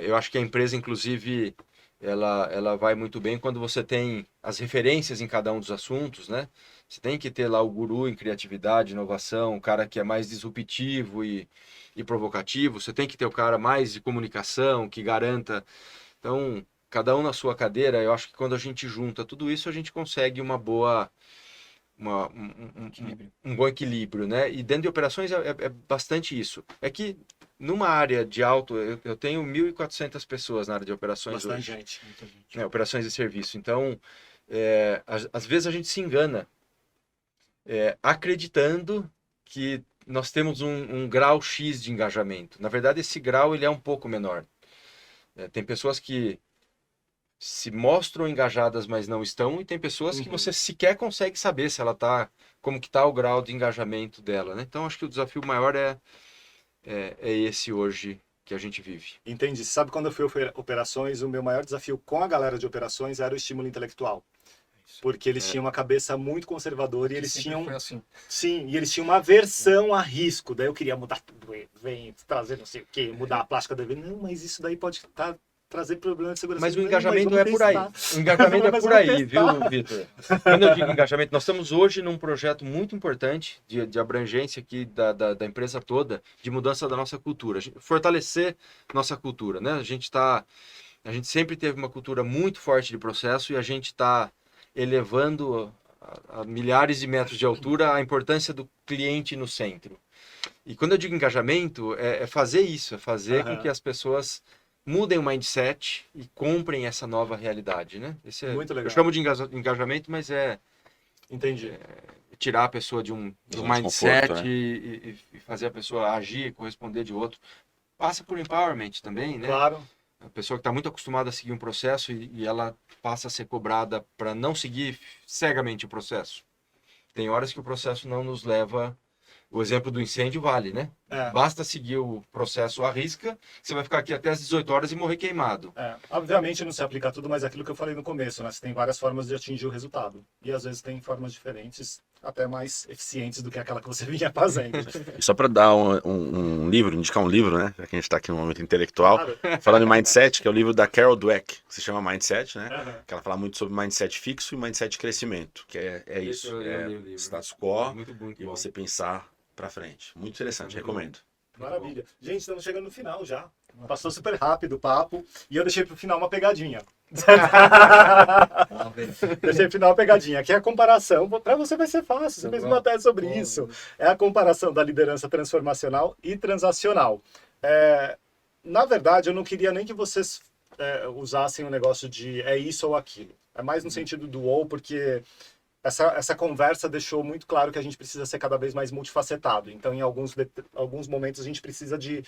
Eu acho que a empresa, inclusive, ela vai muito bem quando você tem as referências em cada um dos assuntos, né? Você tem que ter lá o guru em criatividade, inovação, o cara que é mais disruptivo e provocativo. Você tem que ter o cara mais de comunicação, que garanta. Então, cada um na sua cadeira, eu acho que quando a gente junta tudo isso, a gente consegue um bom equilíbrio, né? E dentro de operações é bastante isso. É que numa área de alto, eu tenho 1.400 pessoas na área de operações Bastante hoje. gente, muita gente. Operações de serviço. Então, às vezes a gente se engana acreditando que nós temos um grau X de engajamento. Na verdade, esse grau ele é um pouco menor. Tem pessoas que se mostram engajadas, mas não estão, e tem pessoas que você sequer consegue saber se ela tá, como que tá o grau de engajamento dela, né? Então, acho que o desafio maior é esse hoje que a gente vive. Entendi. Você sabe, quando eu fui operações, o meu maior desafio com a galera de operações era o estímulo intelectual. Porque eles tinham uma cabeça muito conservadora e eles tinham... Foi assim. Sim, e eles tinham uma aversão a risco. Daí eu queria mudar tudo, vem trazer não sei o quê, mudar a plástica da vida. Não, mas isso daí pode trazer problema de segurança. Mas o Não, engajamento mas é por aí. O engajamento é Mas por vamos aí, testar. viu, Vitor? Quando eu digo engajamento, nós estamos hoje num projeto muito importante de abrangência aqui da empresa toda, de mudança da nossa cultura, fortalecer nossa cultura, né? A gente sempre teve uma cultura muito forte de processo e a gente está elevando a milhares de metros de altura a importância do cliente no centro. E quando eu digo engajamento, é fazer isso, é fazer com que as pessoas mudem o mindset e comprem essa nova realidade, né? Muito legal. Eu chamo de engajamento, mas Entendi. tirar a pessoa de um Zona de mindset conforto, né? e fazer a pessoa agir, corresponder de outro. Passa por empowerment também, né? Claro. A pessoa que está muito acostumada a seguir um processo e ela passa a ser cobrada para não seguir cegamente o processo. Tem horas que o processo não nos leva... O exemplo do incêndio vale, né? Basta seguir o processo à risca, você vai ficar aqui até as 18 horas e morrer queimado. Obviamente não se aplica a tudo, mas é aquilo que eu falei no começo, né? Você tem várias formas de atingir o resultado. E às vezes tem formas diferentes, até mais eficientes do que aquela que você vinha fazendo. E só para dar um livro, indicar um livro, né? Já que a gente está aqui no momento intelectual. Claro. Falando em Mindset, que é o livro da Carol Dweck, que se chama Mindset, né? Uhum. Que ela fala muito sobre Mindset fixo e Mindset de crescimento, que é isso. Eu li o livro. Status quo Muito e bom. você pensar para frente. Muito interessante, recomendo. Maravilha. Gente, estamos chegando no final já. Passou super rápido o papo. E eu deixei pro final uma pegadinha. bem. Deixei no final a pegadinha. Aqui é a comparação. Para você vai ser fácil. Você fez uma tese sobre isso. É a comparação da liderança transformacional e transacional. Na verdade, eu não queria nem que vocês usassem o negócio de é isso ou aquilo. É mais no sentido do ou, porque essa conversa deixou muito claro que a gente precisa ser cada vez mais multifacetado. Então, em alguns momentos, a gente precisa de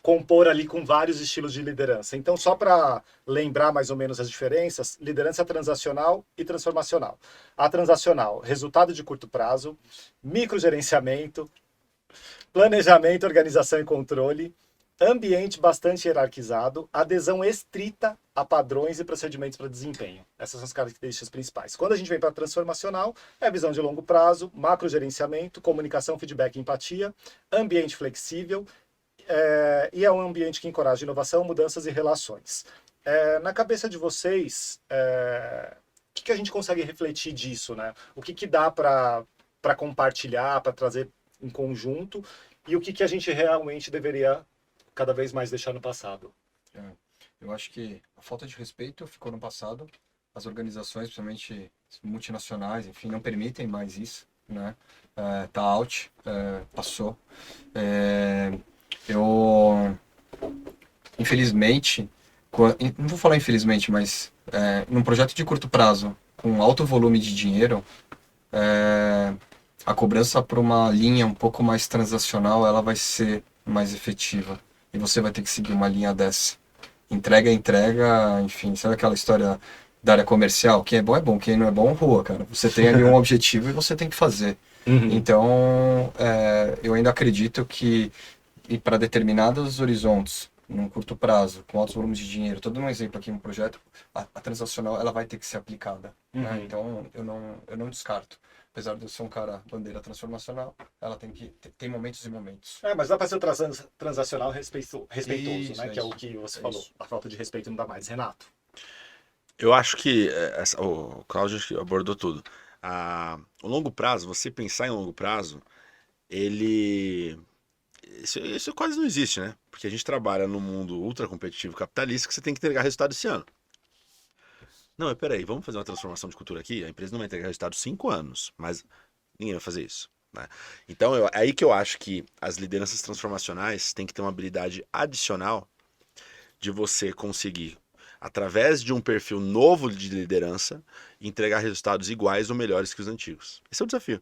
compor ali com vários estilos de liderança. Então, só para lembrar mais ou menos as diferenças, liderança transacional e transformacional. A transacional, resultado de curto prazo, microgerenciamento, planejamento, organização e controle, ambiente bastante hierarquizado, adesão estrita a padrões e procedimentos para desempenho. Essas são as características principais. Quando a gente vem para transformacional, é visão de longo prazo, macrogerenciamento, comunicação, feedback e empatia, ambiente flexível, e é um ambiente que encoraja inovação, mudanças e relações. Na cabeça de vocês, o que a gente consegue refletir disso, né? O que dá para compartilhar, para trazer em conjunto, e o que a gente realmente deveria cada vez mais deixar no passado? Eu acho que a falta de respeito ficou no passado. As organizações, principalmente multinacionais, enfim, não permitem mais isso, né? Tá out, passou. Eu, infelizmente, não vou falar infelizmente, mas num projeto de curto prazo, com alto volume de dinheiro, a cobrança para uma linha um pouco mais transacional, ela vai ser mais efetiva. E você vai ter que seguir uma linha dessa. Entrega, enfim, sabe aquela história da área comercial? Quem é bom, quem não é bom, rua, cara. Você tem ali um objetivo e você tem que fazer. Então, eu ainda acredito que para determinados horizontes, num curto prazo, com altos volumes de dinheiro, todo um exemplo aqui, um projeto, a transacional ela vai ter que ser aplicada. Né? Então, eu não descarto. Apesar de eu ser um cara bandeira transformacional, ela tem momentos e momentos. Mas dá para ser transacional respeitoso, Isso, né? Que é o que você falou. A falta de respeito não dá mais. Renato? Eu acho que o Cláudio abordou tudo. O longo prazo, você pensar em longo prazo, isso quase não existe, né? Porque a gente trabalha num mundo ultra competitivo capitalista que você tem que entregar resultado esse ano. Não, mas peraí, vamos fazer uma transformação de cultura aqui? A empresa não vai entregar resultado 5 anos, mas ninguém vai fazer isso. Né? Então, é aí que eu acho que as lideranças transformacionais têm que ter uma habilidade adicional de você conseguir, através de um perfil novo de liderança, entregar resultados iguais ou melhores que os antigos. Esse é o desafio.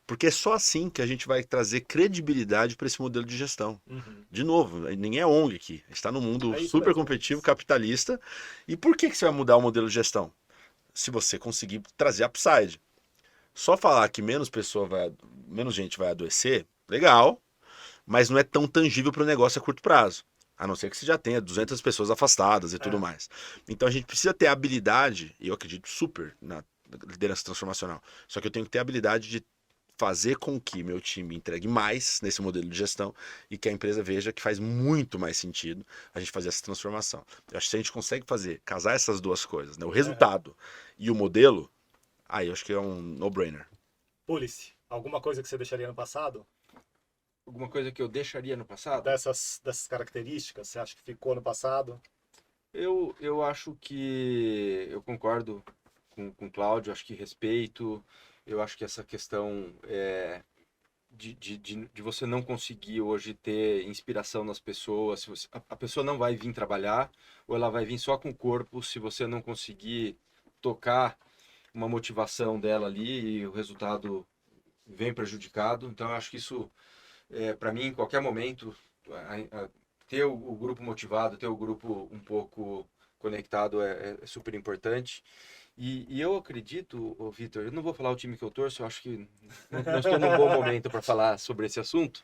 Porque é só assim que a gente vai trazer credibilidade para esse modelo de gestão. De novo, ninguém é ONG aqui. A gente está num mundo super competitivo, capitalista. E por que você vai mudar o modelo de gestão? Se você conseguir trazer upside. Só falar que menos gente vai adoecer, legal, mas não é tão tangível para o negócio a curto prazo. A não ser que você já tenha 200 pessoas afastadas e tudo mais. Então a gente precisa ter habilidade, e eu acredito super na liderança transformacional, só que eu tenho que ter a habilidade de fazer com que meu time entregue mais nesse modelo de gestão e que a empresa veja que faz muito mais sentido a gente fazer essa transformação. Eu acho que se a gente consegue casar essas duas coisas, né? O resultado e o modelo, aí eu acho que é um no-brainer. Policy, alguma coisa que você deixaria no passado? Alguma coisa que eu deixaria no passado? Dessas características, você acha que ficou no passado? Eu acho que eu concordo com o Cláudio, acho que respeito. Eu acho que essa questão de você não conseguir hoje ter inspiração nas pessoas, a pessoa não vai vir trabalhar, ou ela vai vir só com o corpo, se você não conseguir tocar uma motivação dela ali e o resultado vem prejudicado. Então, eu acho que isso, para mim, em qualquer momento, ter o grupo motivado, ter o grupo um pouco conectado é super importante. E eu acredito, Vitor, eu não vou falar o time que eu torço, eu acho que não estou num bom momento para falar sobre esse assunto,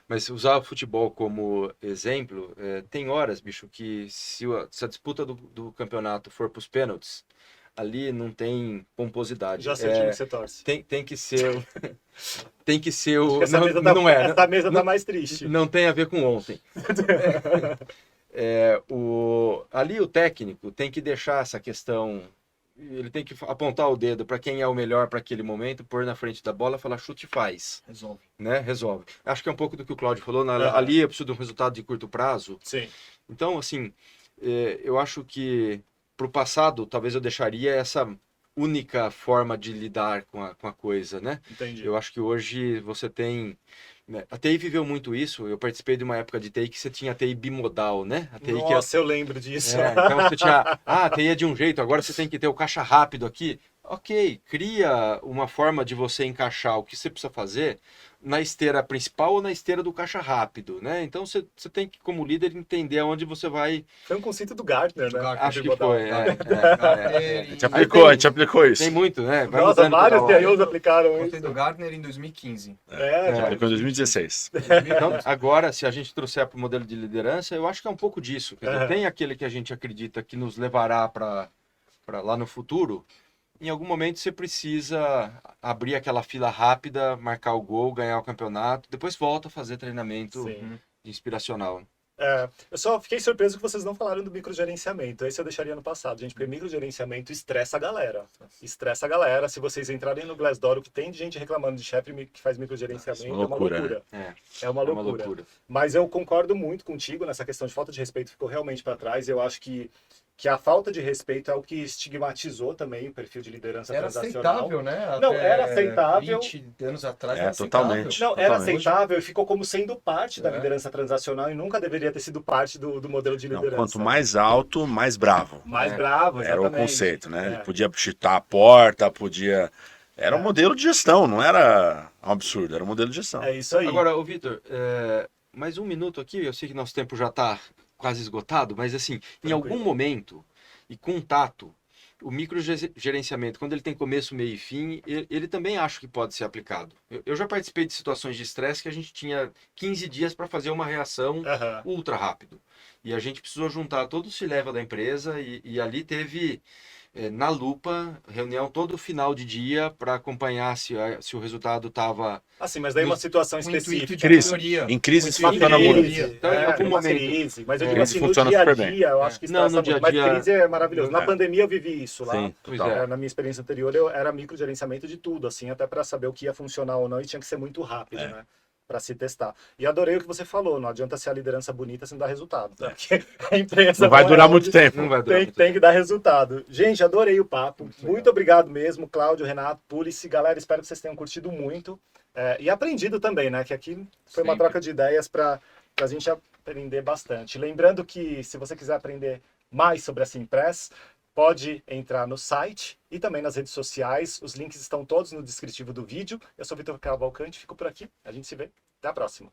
mas usar o futebol como exemplo, tem horas, bicho, que se a disputa do campeonato for para os pênaltis, ali não tem pomposidade. Já sei o time que você torce. Tem que ser tem que ser o... Essa mesa tá mais triste. Não tem a ver com ontem. Ali o técnico tem que deixar essa questão, ele tem que apontar o dedo para quem é o melhor para aquele momento, pôr na frente da bola, falar chute e faz. Resolve. Né? Resolve. Acho que é um pouco do que o Cláudio falou, ali eu preciso de um resultado de curto prazo. Sim. Então, assim, eu acho que pro passado, talvez eu deixaria única forma de lidar com a coisa, né? Entendi. Eu acho que hoje você tem... né, a TI viveu muito isso. Eu participei de uma época de TI que você tinha a TI bimodal, né? A TI que Nossa, eu lembro disso. então você tinha, a TI é de um jeito, agora você tem que ter o caixa rápido aqui. Ok, cria uma forma de você encaixar o que você precisa fazer na esteira principal ou na esteira do caixa rápido, né? Então você tem que, como líder, entender aonde você vai. Foi um conceito do Gartner, né? Gartner. Acho que Bimodal. foi. A gente Aí aplicou, a gente aplicou isso. Tem muito, né? Vai Nossa, mudando toda vários hora. CIOs aplicaram Contei isso. do Gartner em 2015. É, A gente aplicou em 2016. Então, agora, se a gente trouxer para o modelo de liderança, eu acho que é um pouco disso. Quer dizer, Aham. tem aquele que a gente acredita que nos levará para lá no futuro. Em algum momento você precisa abrir aquela fila rápida, marcar o gol, ganhar o campeonato, depois volta a fazer treinamento Sim. inspiracional. Eu só fiquei surpreso que vocês não falaram do microgerenciamento. Esse eu deixaria no passado, gente, porque microgerenciamento estressa a galera. Estressa a galera. Se vocês entrarem no Glassdoor, o que tem de gente reclamando de chefe que faz microgerenciamento Nossa, uma loucura, É, É uma é uma loucura. loucura. Mas eu concordo muito contigo nessa questão de falta de respeito, ficou realmente para trás. Eu acho que a falta de respeito é o que estigmatizou também o perfil de liderança Era transacional. aceitável, né? Não, Até era aceitável. 20 anos atrás É, era totalmente. Não, era Totalmente. aceitável e ficou como sendo parte da É. liderança transacional e nunca deveria ter sido parte do modelo de Não, liderança. quanto mais alto, mais bravo. Mais bravo, Era o exatamente. conceito, né? Ele É. podia chutar a porta, podia... Era um É. modelo de gestão, não era um absurdo, era um modelo de gestão. É isso aí. Agora, ô Vitor, mais um minuto aqui, eu sei que nosso tempo já está quase esgotado, mas assim, em Tranquilo. algum momento, e com tato, o microgerenciamento, quando ele tem começo, meio e fim, ele também acho que pode ser aplicado. Eu já participei de situações de estresse que a gente tinha 15 dias para fazer uma reação Aham. ultra rápido. E a gente precisou juntar todo o C-level da empresa e ali teve, na lupa, reunião todo final de dia para acompanhar se o resultado estava... Assim, mas daí uma situação O intuito específica. de Crise. melhoria. Em crise isso Uma funciona crise. muito. Então, em algum uma momento. crise. Mas eu É. digo assim, no Funciona dia a super bem. dia, eu acho que Não, estressa no dia a muito. Mas dia- crise é maravilhoso. Na É. pandemia eu vivi isso lá. Sim, Pois total. é. Na minha experiência anterior, eu era microgerenciamento de tudo, assim, até para saber o que ia funcionar ou não, e tinha que ser muito rápido, É. né? Para se testar. E adorei o que você falou, não adianta ser a liderança bonita se não dar resultado. Né? Porque a empresa Não vai é durar onde muito tempo. Não vai durar Tem, muito tem que dar resultado. Gente, adorei o papo. legal. Muito obrigado mesmo, Cláudio, Renato, Pulice. Galera, espero que vocês tenham curtido muito. E aprendido também, né? Que aqui foi uma Sempre. troca de ideias para a gente aprender bastante. Lembrando que se você quiser aprender mais sobre a Simpress, pode entrar no site e também nas redes sociais. Os links estão todos no descritivo do vídeo. Eu sou Vitor Cavalcante, fico por aqui. A gente se vê. Até a próxima.